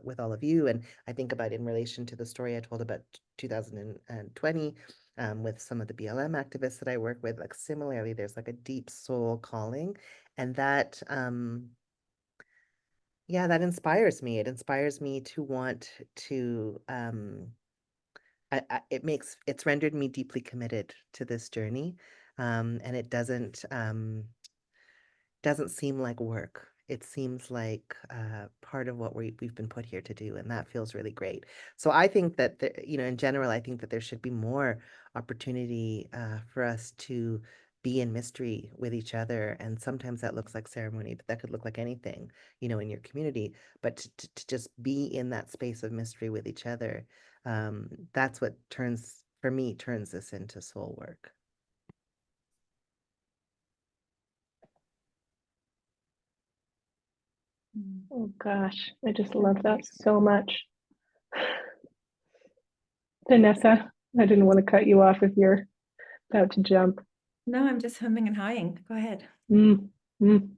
with all of you. And I think about, in relation to the story I told about 2020, with some of the BLM activists that I work with, like similarly, there's like a deep soul calling, and that yeah, that inspires me. It inspires me to want to it's rendered me deeply committed to this journey, and it doesn't seem like work. It seems like part of what we've been put here to do, and that feels really great. So I think that you know, in general, I think that there should be more opportunity for us to be in mystery with each other, and sometimes that looks like ceremony, but that could look like anything, you know, in your community. But to just be in that space of mystery with each other, that's what turns this into soul work. Oh gosh, I just love that so much. Vanessa, I didn't want to cut you off if you're about to jump. No, I'm just humming and hawing. Go ahead. Mm, mm.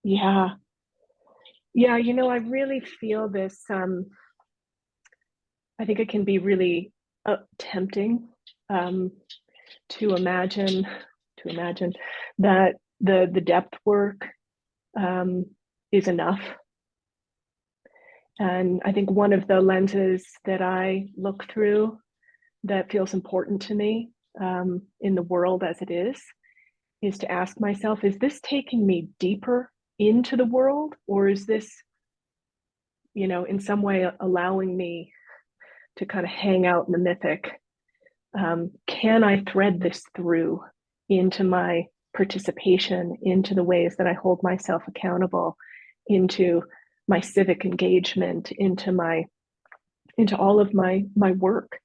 Yeah. Yeah, you know, I really feel this. I think it can be really tempting to imagine that the depth work is enough. And I think one of the lenses that I look through that feels important to me in the world as it is to ask myself, is this taking me deeper into the world, or is this, you know, in some way allowing me to kind of hang out in the mythic? Can I thread this through into my participation, into the ways that I hold myself accountable, into my civic engagement, into all of my work?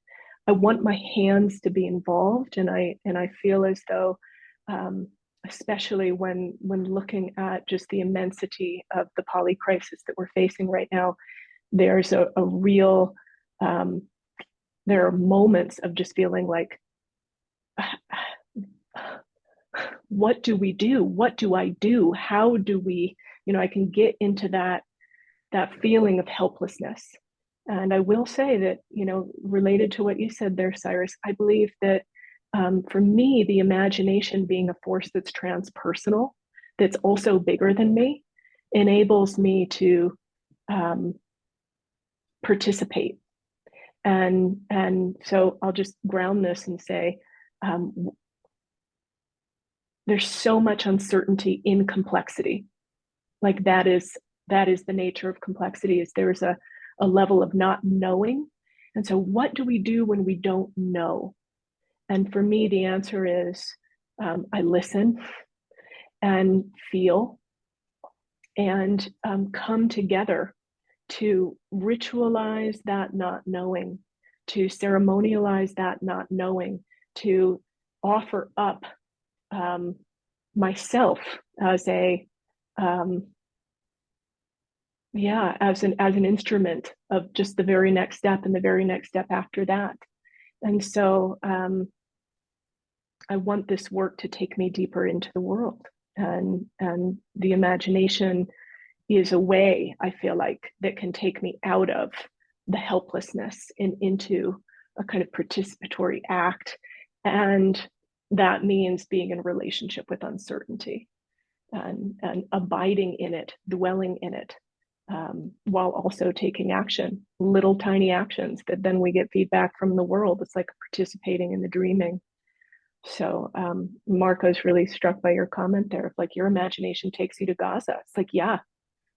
I want my hands to be involved, and I feel as though, especially when looking at just the immensity of the poly crisis that we're facing right now, there's a real there are moments of just feeling like, what do we do? What do I do? How do we, you know, I can get into that feeling of helplessness. And I will say that, you know, related to what you said there, Syrus, I believe that for me, the imagination being a force that's transpersonal, that's also bigger than me, enables me to participate. And so I'll just ground this and say, there's so much uncertainty in complexity. Like that is the nature of complexity, is there's a level of not knowing. And so what do we do when we don't know? And for me, the answer is I listen and feel and come together to ritualize that not knowing, to ceremonialize that not knowing, to offer up myself as a as an instrument of just the very next step and the very next step after that. And so I want this work to take me deeper into the world, and the imagination is a way, I feel like, that can take me out of the helplessness and into a kind of participatory act. And that means being in a relationship with uncertainty and abiding in it, dwelling in it, while also taking action, little tiny actions that then we get feedback from the world. It's like participating in the dreaming. So Marco's really struck by your comment there. If like your imagination takes you to Gaza, it's like, yeah,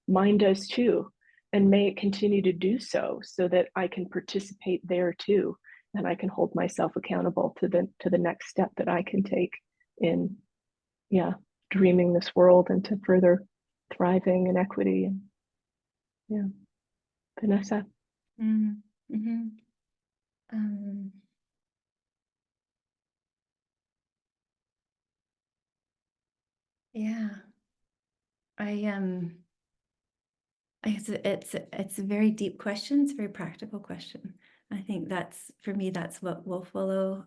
mine does too. And may it continue to do so that I can participate there too. And I can hold myself accountable to the next step that I can take in, dreaming this world into further thriving and equity. And Vanessa. Mm-hmm. Yeah. It's a very deep question. It's a very practical question. I think that's, for me, that's what Wolf Willow,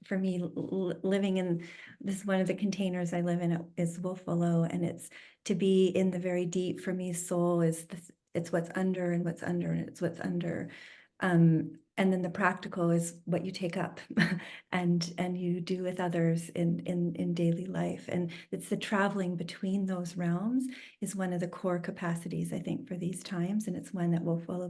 for me, living in this, one of the containers I live in is Wolf Willow, and it's to be in the very deep. For me, soul is this, it's what's under and what's under and it's what's under. And then the practical is what you take up and you do with others in daily life. And it's the traveling between those realms is one of the core capacities, I think, for these times. And it's one that Wolf Willow,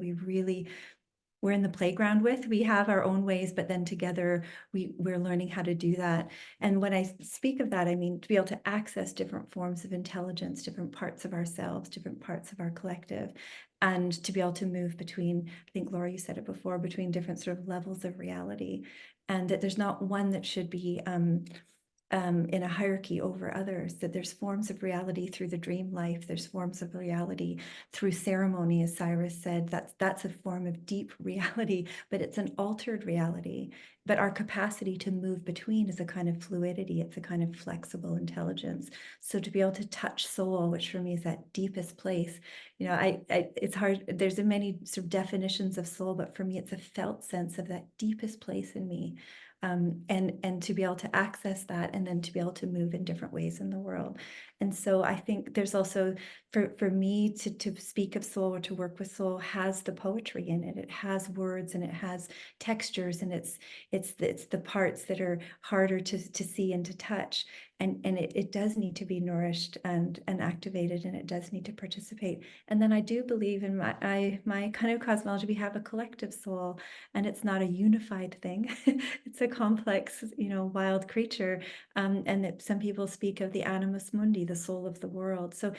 we're in the playground with. We have our own ways, but then together we're learning how to do that. And when I speak of that, I mean to be able to access different forms of intelligence, different parts of ourselves, different parts of our collective, and to be able to move between, I think Laura, you said it before, between different sort of levels of reality, and that there's not one that should be in a hierarchy over others, that there's forms of reality through the dream life, there's forms of reality through ceremony, as Syrus said, that's a form of deep reality, but it's an altered reality. But our capacity to move between is a kind of fluidity, it's a kind of flexible intelligence. So to be able to touch soul, which for me is that deepest place, you know, it's hard, there's many sort of definitions of soul, but for me, it's a felt sense of that deepest place in me. And to be able to access that, and then to be able to move in different ways in the world. And so I think there's also, for me to speak of soul or to work with soul has the poetry in it. It has words and it has textures, and it's the parts that are harder to see and to touch. And it does need to be nourished and activated, and it does need to participate. And then I do believe in my kind of cosmology, we have a collective soul, and it's not a unified thing. It's a complex, you know, wild creature. And that some people speak of the animus mundi, the soul of the world. So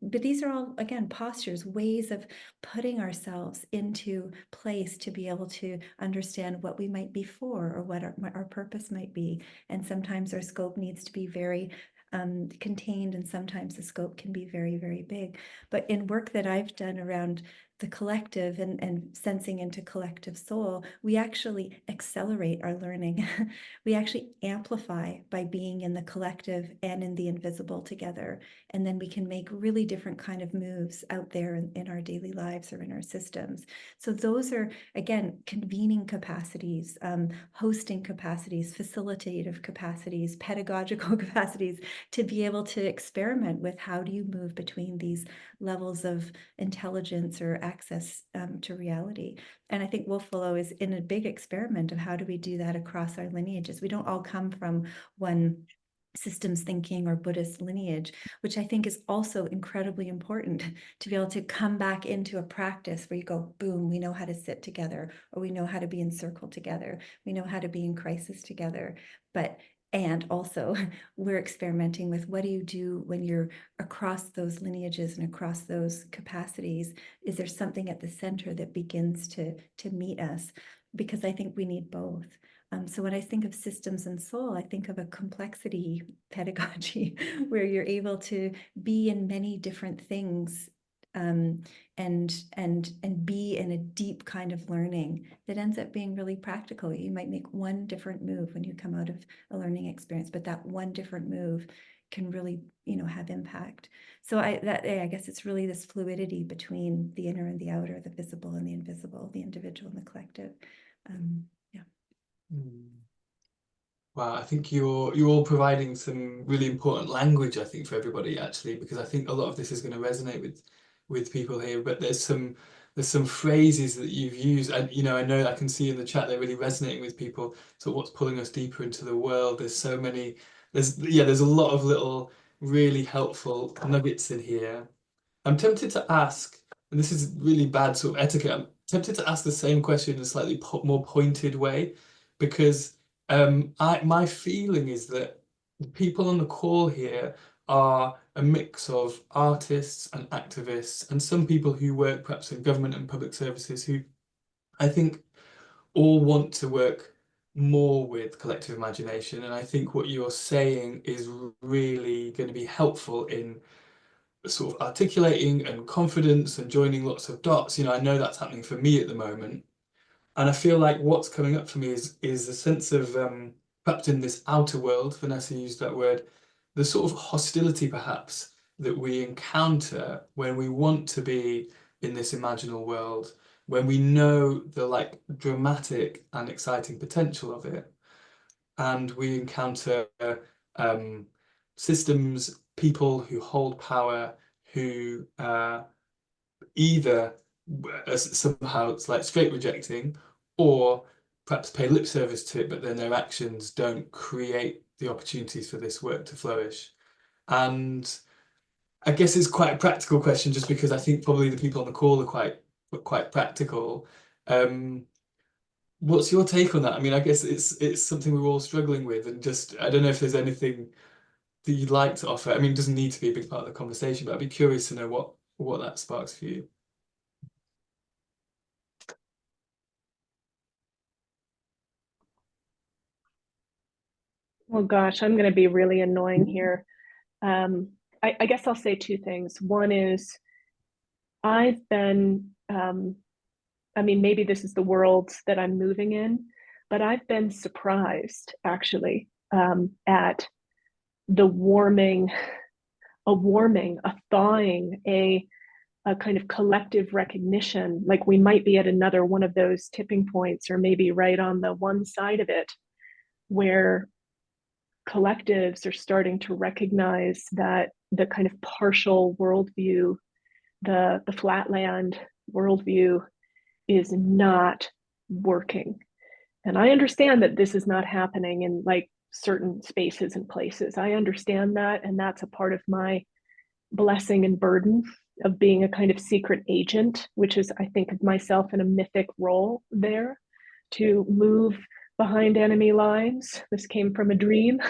but these are all, again, postures, ways of putting ourselves into place to be able to understand what we might be for, or what our purpose might be. And sometimes our scope needs to be very contained, and sometimes the scope can be very, very big. But in work that I've done around the collective and sensing into collective soul, we actually accelerate our learning. We actually amplify by being in the collective and in the invisible together. And then we can make really different kind of moves out there in our daily lives or in our systems. So those are, again, convening capacities, hosting capacities, facilitative capacities, pedagogical capacities, to be able to experiment with how do you move between these levels of intelligence or access to reality. And I think Wolf Willow is in a big experiment of how do we do that across our lineages. We don't all come from one systems thinking or Buddhist lineage, which I think is also incredibly important, to be able to come back into a practice where you go, boom, we know how to sit together, or we know how to be in circle together, we know how to be in crisis together. And also we're experimenting with what do you do when you're across those lineages and across those capacities? Is there something at the center that begins to meet us? Because I think we need both. So when I think of systems and soul, I think of a complexity pedagogy where you're able to be in many different things, and be in a deep kind of learning that ends up being really practical. You might make one different move when you come out of a learning experience, but that one different move can really, you know, have impact. So I guess it's really this fluidity between the inner and the outer, the visible and the invisible, the individual and the collective. Yeah. Wow, I think you're all providing some really important language, I think, for everybody, actually, because I think a lot of this is going to resonate with people here. But there's some phrases that you've used, and you know, I know I can see in the chat they're really resonating with people. So what's pulling us deeper into the world? There's so many. There's a lot of little really helpful nuggets in here. I'm tempted to ask, and this is really bad sort of etiquette, I'm tempted to ask the same question in a slightly more pointed way, because my feeling is that the people on the call here are a mix of artists and activists, and some people who work perhaps in government and public services, who I think all want to work more with collective imagination. And I think what you're saying is really going to be helpful in sort of articulating and confidence and joining lots of dots. You know, I know that's happening for me at the moment. And I feel like what's coming up for me is a sense of perhaps in this outer world, Vanessa used that word, the sort of hostility perhaps that we encounter when we want to be in this imaginal world, when we know the like dramatic and exciting potential of it, and we encounter systems, people who hold power, who either somehow it's like straight rejecting, or perhaps pay lip service to it, but then their actions don't create the opportunities for this work to flourish. And I guess it's quite a practical question, just because I think probably the people on the call are quite practical. What's your take on that? I mean, I guess it's something we're all struggling with, and just I don't know if there's anything that you'd like to offer. I mean, it doesn't need to be a big part of the conversation, but I'd be curious to know what that sparks for you. Well, gosh, I'm going to be really annoying here. I guess I'll say two things. One is I've been, I mean, maybe this is the world that I'm moving in, but I've been surprised actually at the warming, a thawing, a kind of collective recognition, like we might be at another one of those tipping points, or maybe right on the one side of it, where collectives are starting to recognize that the kind of partial worldview, the flatland worldview, is not working. And I understand that this is not happening in like certain spaces and places. I understand that, and that's a part of my blessing and burden of being a kind of secret agent, which is, I think, of myself in a mythic role there to move behind enemy lines. This came from a dream.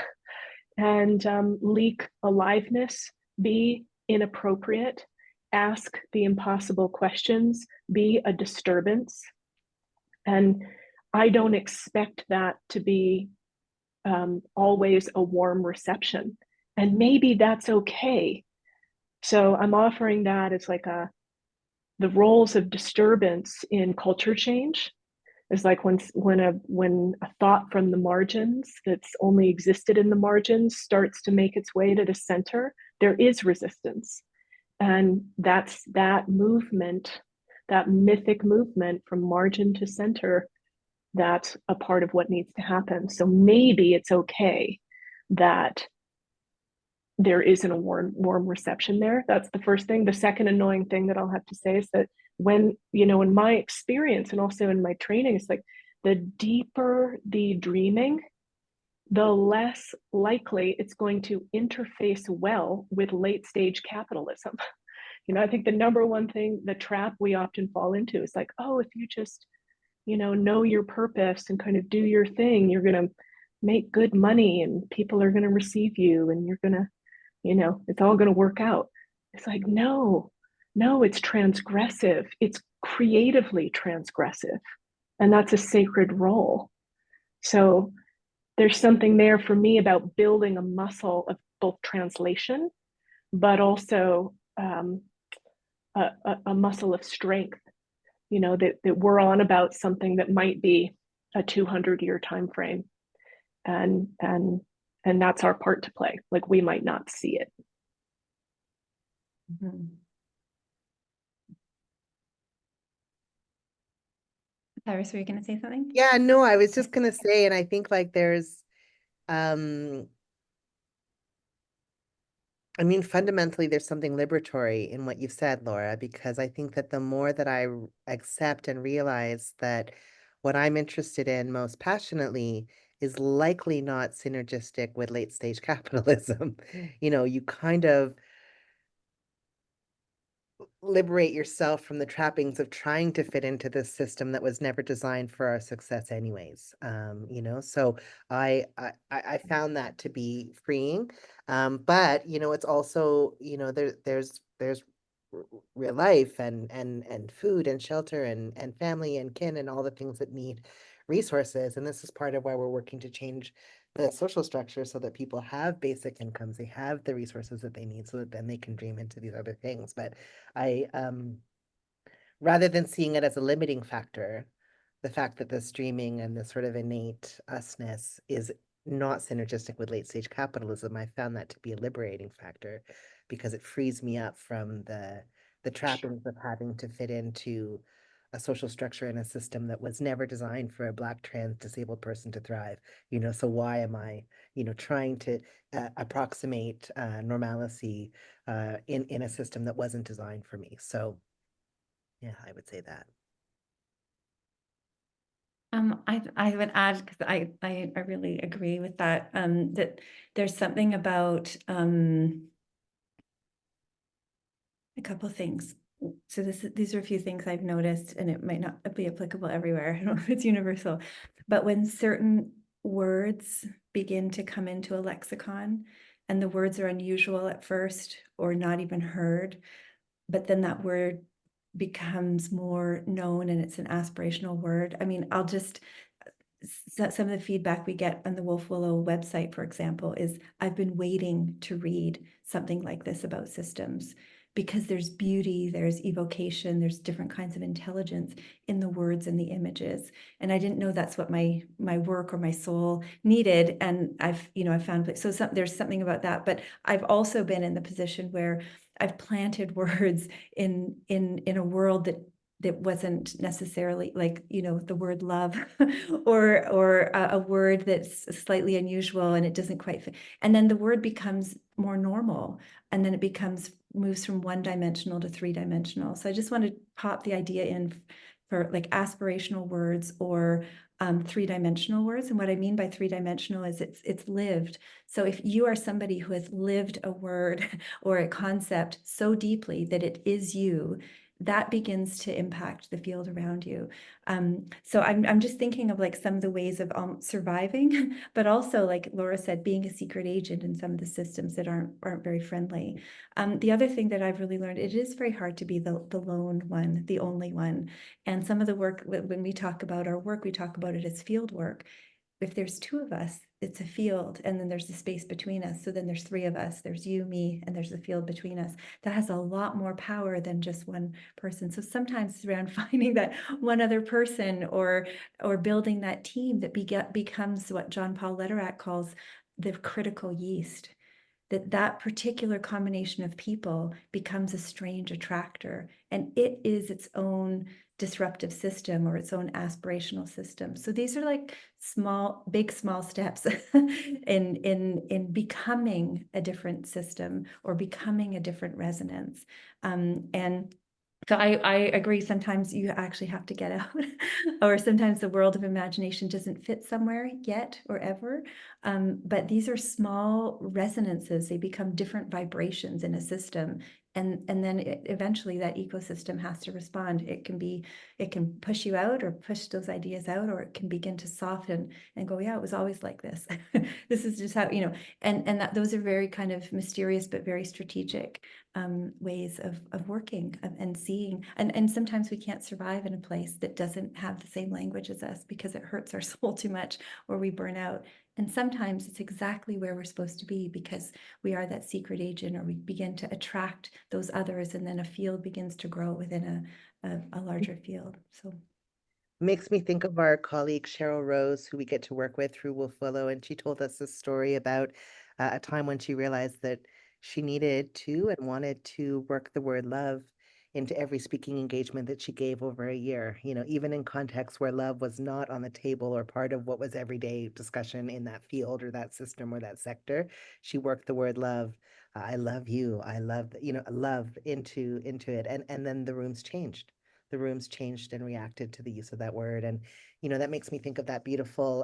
And leak aliveness, be inappropriate, ask the impossible questions, be a disturbance. And I don't expect that to be always a warm reception. And maybe that's okay. So I'm offering that as like the roles of disturbance in culture change. It's like when a thought from the margins that's only existed in the margins starts to make its way to the center, there is resistance. And that's that movement, that mythic movement from margin to center, that's a part of what needs to happen. So maybe it's okay that there isn't a warm reception there. That's the first thing. The second annoying thing that I'll have to say is that when, in my experience and also in my training, it's like the deeper the dreaming, the less likely it's going to interface well with late stage capitalism. I think the number one thing, the trap we often fall into is like, oh, if you just, know your purpose and kind of do your thing, you're going to make good money and people are going to receive you and you're going to, it's all going to work out. It's like, no, it's transgressive. It's creatively transgressive. And that's a sacred role. So there's something there for me about building a muscle of both translation, but also a muscle of strength, that we're on about something that might be a 200-year time frame. And that's our part to play. Like we might not see it. Mm-hmm. Syrus, were you going to say something? Yeah, no, I was just gonna say, and I think like there's, I mean, fundamentally, there's something liberatory in what you've said, Laura, because I think that the more that I accept and realize that what I'm interested in most passionately is likely not synergistic with late stage capitalism, you kind of liberate yourself from the trappings of trying to fit into this system that was never designed for our success anyways. So I found that to be freeing. But it's also, there's real life and food and shelter and family and kin and all the things that need resources. And this is part of why we're working to change the social structure so that people have basic incomes, they have the resources that they need so that then they can dream into these other things. But I rather than seeing it as a limiting factor, the fact that the streaming and the sort of innate usness is not synergistic with late stage capitalism, I found that to be a liberating factor because it frees me up from the trappings of having to fit into a social structure and a system that was never designed for a Black trans disabled person to thrive. So why am I, trying to approximate normalcy in a system that wasn't designed for me? So yeah, I would say that. I would add, because I really agree with that, that there's something about a couple of things. So these are a few things I've noticed, and it might not be applicable everywhere. I don't know if it's universal, but when certain words begin to come into a lexicon and the words are unusual at first or not even heard, but then that word becomes more known and it's an aspirational word. I mean, some of the feedback we get on the Wolf Willow website, for example, is I've been waiting to read something like this about systems because there's beauty, there's evocation, there's different kinds of intelligence in the words and the images. And I didn't know that's what my work or my soul needed. And I've found, so there's something about that. But I've also been in the position where I've planted words in a world that wasn't necessarily like, the word love or a word that's slightly unusual and it doesn't quite fit. And then the word becomes more normal and then it moves from one-dimensional to three-dimensional. So I just want to pop the idea in for like aspirational words or three-dimensional words. And what I mean by three-dimensional is it's lived. So if you are somebody who has lived a word or a concept so deeply that it is you, that begins to impact the field around you. So I'm just thinking of like some of the ways of surviving, but also like Laura said, being a secret agent in some of the systems that aren't very friendly. The other thing that I've really learned, it is very hard to be the lone one, the only one. And some of the work, when we talk about our work, we talk about it as field work. If there's two of us, it's a field, and then there's the space between us. So then there's three of us. There's you, me, and there's the field between us. That has a lot more power than just one person. So sometimes it's around finding that one other person or building that team that becomes what John Paul Lederach calls the critical yeast. That particular combination of people becomes a strange attractor, and it is its own disruptive system or its own aspirational system. So these are like small steps in becoming a different system or becoming a different resonance. And so I agree, sometimes you actually have to get out or sometimes the world of imagination doesn't fit somewhere yet or ever. But these are small resonances. They become different vibrations in a system. And then eventually that ecosystem has to respond. It can push you out or push those ideas out, or it can begin to soften and go, yeah, it was always like this. This is just how, and that those are very kind of mysterious, but very strategic ways of working and seeing. And sometimes we can't survive in a place that doesn't have the same language as us because it hurts our soul too much or we burn out. And sometimes it's exactly where we're supposed to be because we are that secret agent, or we begin to attract those others, and then a field begins to grow within a larger field. So makes me think of our colleague Cheryl Rose, who we get to work with through Wolf Willow, and she told us this story about a time when she realized that she needed to and wanted to work the word love into every speaking engagement that she gave over a year, even in contexts where love was not on the table or part of what was everyday discussion in that field or that system or that sector. She worked the word love. I love you. I love, love into it. And then the rooms changed. The rooms changed and reacted to the use of that word. And, that makes me think of that beautiful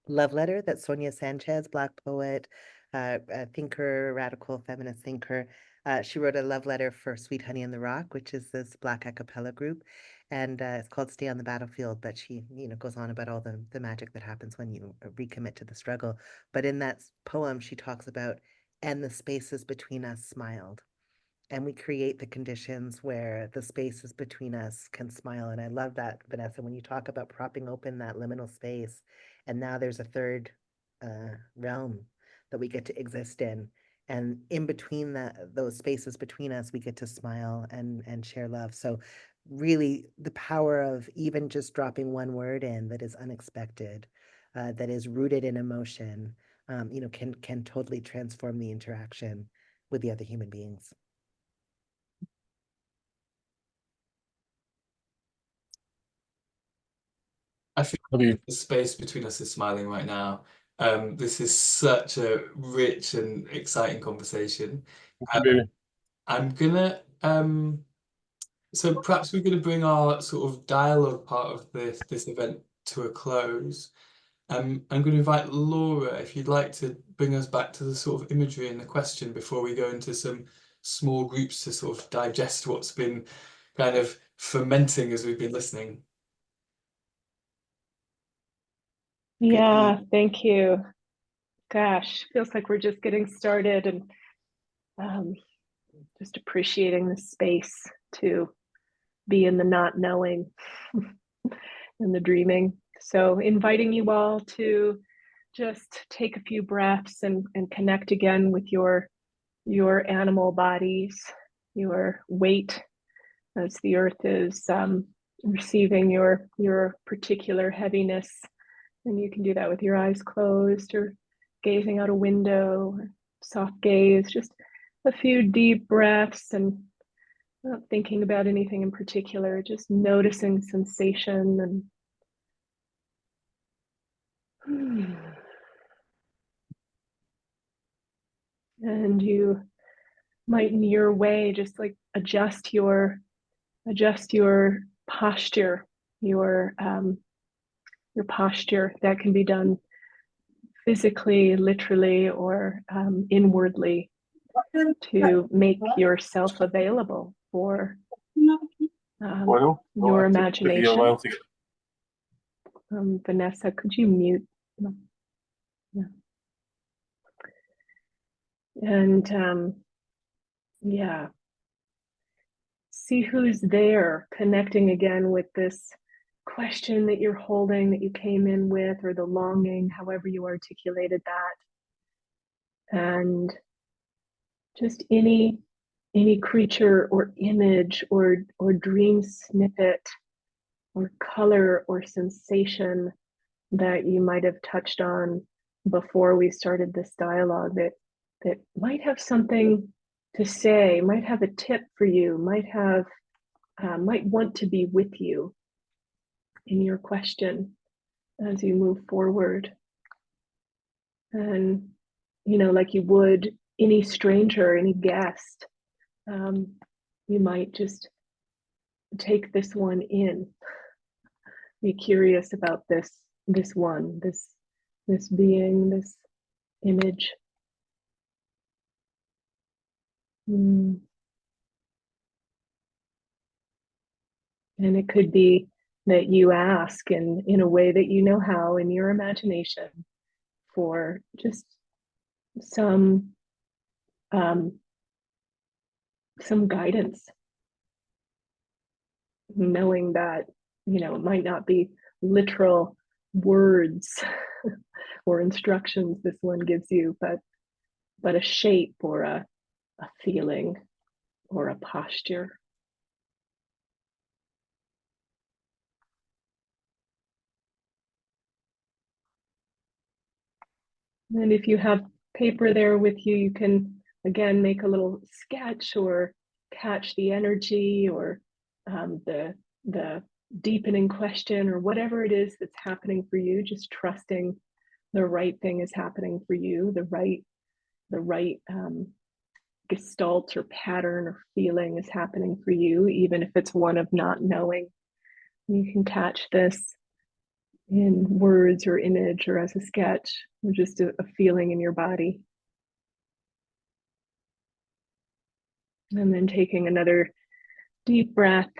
love letter that Sonia Sanchez, Black poet, a thinker, radical feminist thinker, she wrote a love letter for Sweet Honey in the Rock, which is this Black a cappella group. And it's called Stay on the Battlefield. But she, goes on about all the magic that happens when you recommit to the struggle. But in that poem, she talks about, and the spaces between us smiled. And we create the conditions where the spaces between us can smile. And I love that, Vanessa, when you talk about propping open that liminal space, and now there's a third realm that we get to exist in. And in between those spaces between us, we get to smile and share love. So really the power of even just dropping one word in that is unexpected that is rooted in emotion, can totally transform the interaction with the other human beings. I feel the space between us is smiling right now. This is such a rich and exciting conversation. I'm gonna so perhaps we're gonna bring our sort of dialogue part of this event to a close. I'm going to invite Laura, if you'd like to bring us back to the sort of imagery and the question before we go into some small groups to sort of digest what's been kind of fermenting as we've been listening. Yeah, thank you. Gosh, feels like we're just getting started, and just appreciating the space to be in the not knowing and the dreaming. So inviting you all to just take a few breaths and connect again with your animal bodies, your weight as the earth is receiving your particular heaviness. And you can do that with your eyes closed or gazing out a window, soft gaze, just a few deep breaths and not thinking about anything in particular, just noticing sensation and you might in your way just like adjust your posture, your posture. That can be done physically, literally, or inwardly, to make yourself available for your imagination. Vanessa, could you mute? Yeah. And yeah, see who's there, connecting again with this question that you're holding, that you came in with, or the longing, however you articulated that. And just any creature or image or dream snippet or color or sensation that you might have touched on before we started this dialogue that might have something to say, might have a tip for you, might want to be with you in your question as you move forward. And like you would any stranger, any guest, you might just take this one in, be curious about this one, this being, this image. And it could be that you ask in a way that you know how, in your imagination, for just some guidance, knowing that it might not be literal words or instructions this one gives you, but a shape or a feeling or a posture. And if you have paper there with you, you can again make a little sketch or catch the energy or the deepening question or whatever it is that's happening for you, just trusting the right thing is happening for you, the right gestalt or pattern or feeling is happening for you, even if it's one of not knowing. You can catch this in words or image or as a sketch or just a feeling in your body. And then taking another deep breath.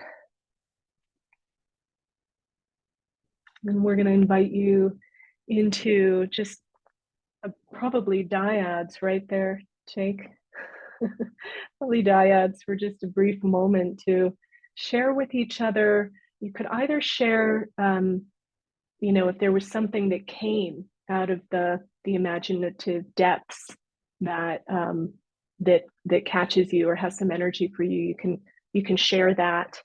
And we're going to invite you into just probably dyads right there, Jake. Probably dyads for just a brief moment to share with each other. You could either share, if there was something that came out of the imaginative depths that that catches you or has some energy for you. You can share that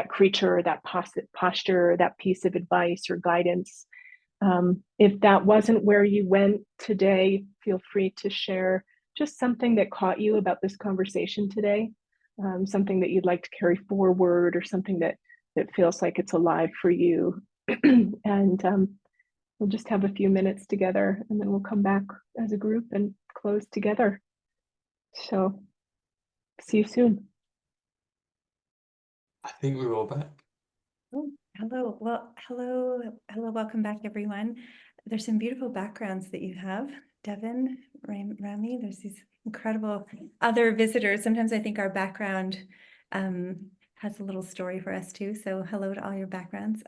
creature, that posture, that piece of advice or guidance If that wasn't where you went today, feel free to share just something that caught you about this conversation today, something that you'd like to carry forward, or something that feels like it's alive for you. And we'll just have a few minutes together, and then we'll come back as a group and close together. So see you soon. I think we're all back. Oh, hello. Well, hello. Welcome back, everyone. There's some beautiful backgrounds that you have. Devin, Rami, there's these incredible other visitors. Sometimes I think our background has a little story for us too. So hello to all your backgrounds.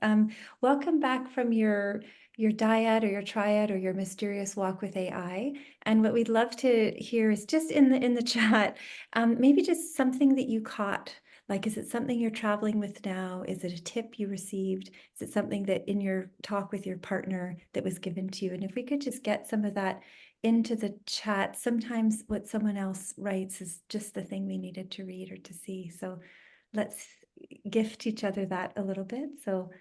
Welcome back from your dyad or your triad or your mysterious walk with AI. And what we'd love to hear is just in the chat, maybe just something that you caught. Like, is it something you're traveling with now? Is it a tip you received? Is it something that in your talk with your partner that was given to you? And if we could just get some of that into the chat, sometimes what someone else writes is just the thing we needed to read or to see. So let's gift each other that a little bit. So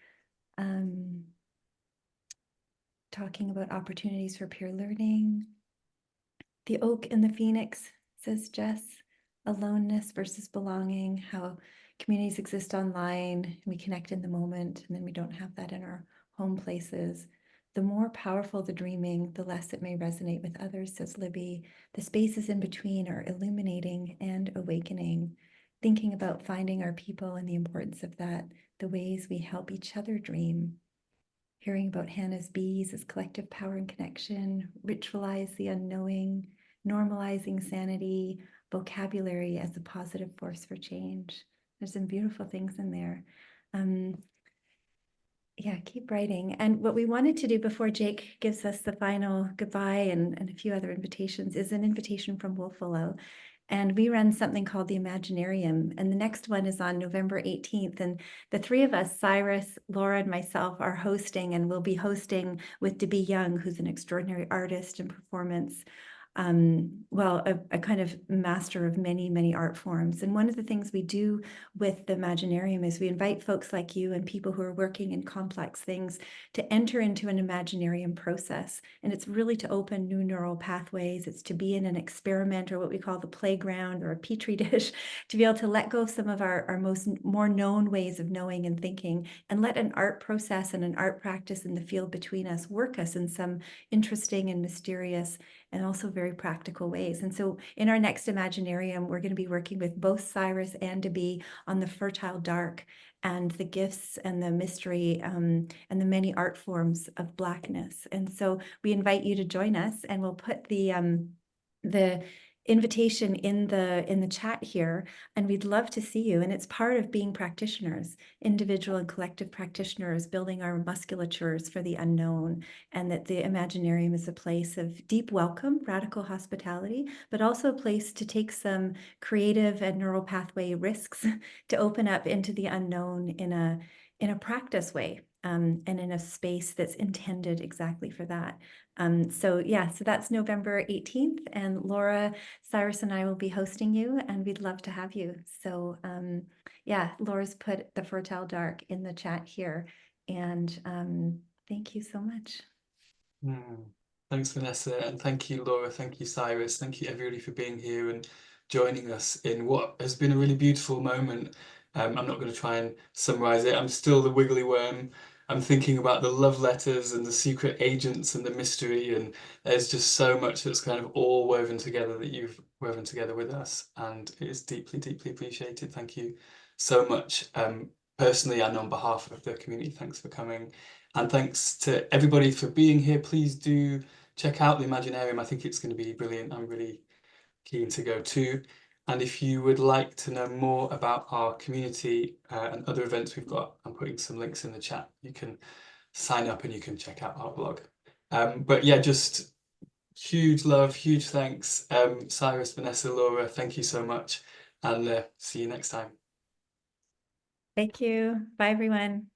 talking about opportunities for peer learning. The oak and the phoenix, says Jess. Aloneness versus belonging, how communities exist online, we connect in the moment, and then we don't have that in our home places. The more powerful the dreaming, the less it may resonate with others, says Libby. The spaces in between are illuminating and awakening. Thinking about finding our people and the importance of that, the ways we help each other dream. Hearing about Hannah's bees as collective power and connection, ritualize the unknowing, normalizing sanity, vocabulary as a positive force for change. There's some beautiful things in there. Yeah, keep writing. And what we wanted to do before Jake gives us the final goodbye and a few other invitations is an invitation from Wolfwillow. And we run something called the Imaginarium. And the next one is on November 18th. And the three of us, Syrus, Laura, and myself, are hosting, and we'll be hosting with Debbie Young, who's an extraordinary artist and performance. Well, a kind of master of many, many art forms. And one of the things we do with the Imaginarium is we invite folks like you and people who are working in complex things to enter into an Imaginarium process. And it's really to open new neural pathways. It's to be in an experiment, or what we call the playground or a petri dish, to be able to let go of some of our more known ways of knowing and thinking, and let an art process and an art practice in the field between us work us in some interesting and mysterious and also very practical ways. And so in our next Imaginarium, we're going to be working with both Syrus and Debbie on the fertile dark and the gifts and the mystery and the many art forms of Blackness. And so we invite you to join us, and we'll put the invitation in the chat here, and we'd love to see you. And it's part of being practitioners, individual and collective practitioners, building our musculatures for the unknown, and that the Imaginarium is a place of deep welcome, radical hospitality, but also a place to take some creative and neural pathway risks to open up into the unknown in a practice way. And in a space that's intended exactly for that. So that's November 18th, and Laura, Syrus, and I will be hosting you, and we'd love to have you. So Laura's put the fertile dark in the chat here, and thank you so much. Thanks, Vanessa, and thank you, Laura. Thank you, Syrus. Thank you, everybody, for being here and joining us in what has been a really beautiful moment. I'm not going to try and summarize it. I'm still the wiggly worm. I'm thinking about the love letters and the secret agents and the mystery, and there's just so much that's kind of all woven together that you've woven together with us, and it is deeply, deeply appreciated. Thank you so much, personally and on behalf of the community. Thanks for coming, and thanks to everybody for being here. Please do check out the Imaginarium. I think it's going to be brilliant. I'm really keen to go too. And if you would like to know more about our community and other events we've got, I'm putting some links in the chat. You can sign up and you can check out our blog. But yeah, just huge love, huge thanks. Syrus, Vanessa, Laura, thank you so much. And see you next time. Thank you. Bye, everyone.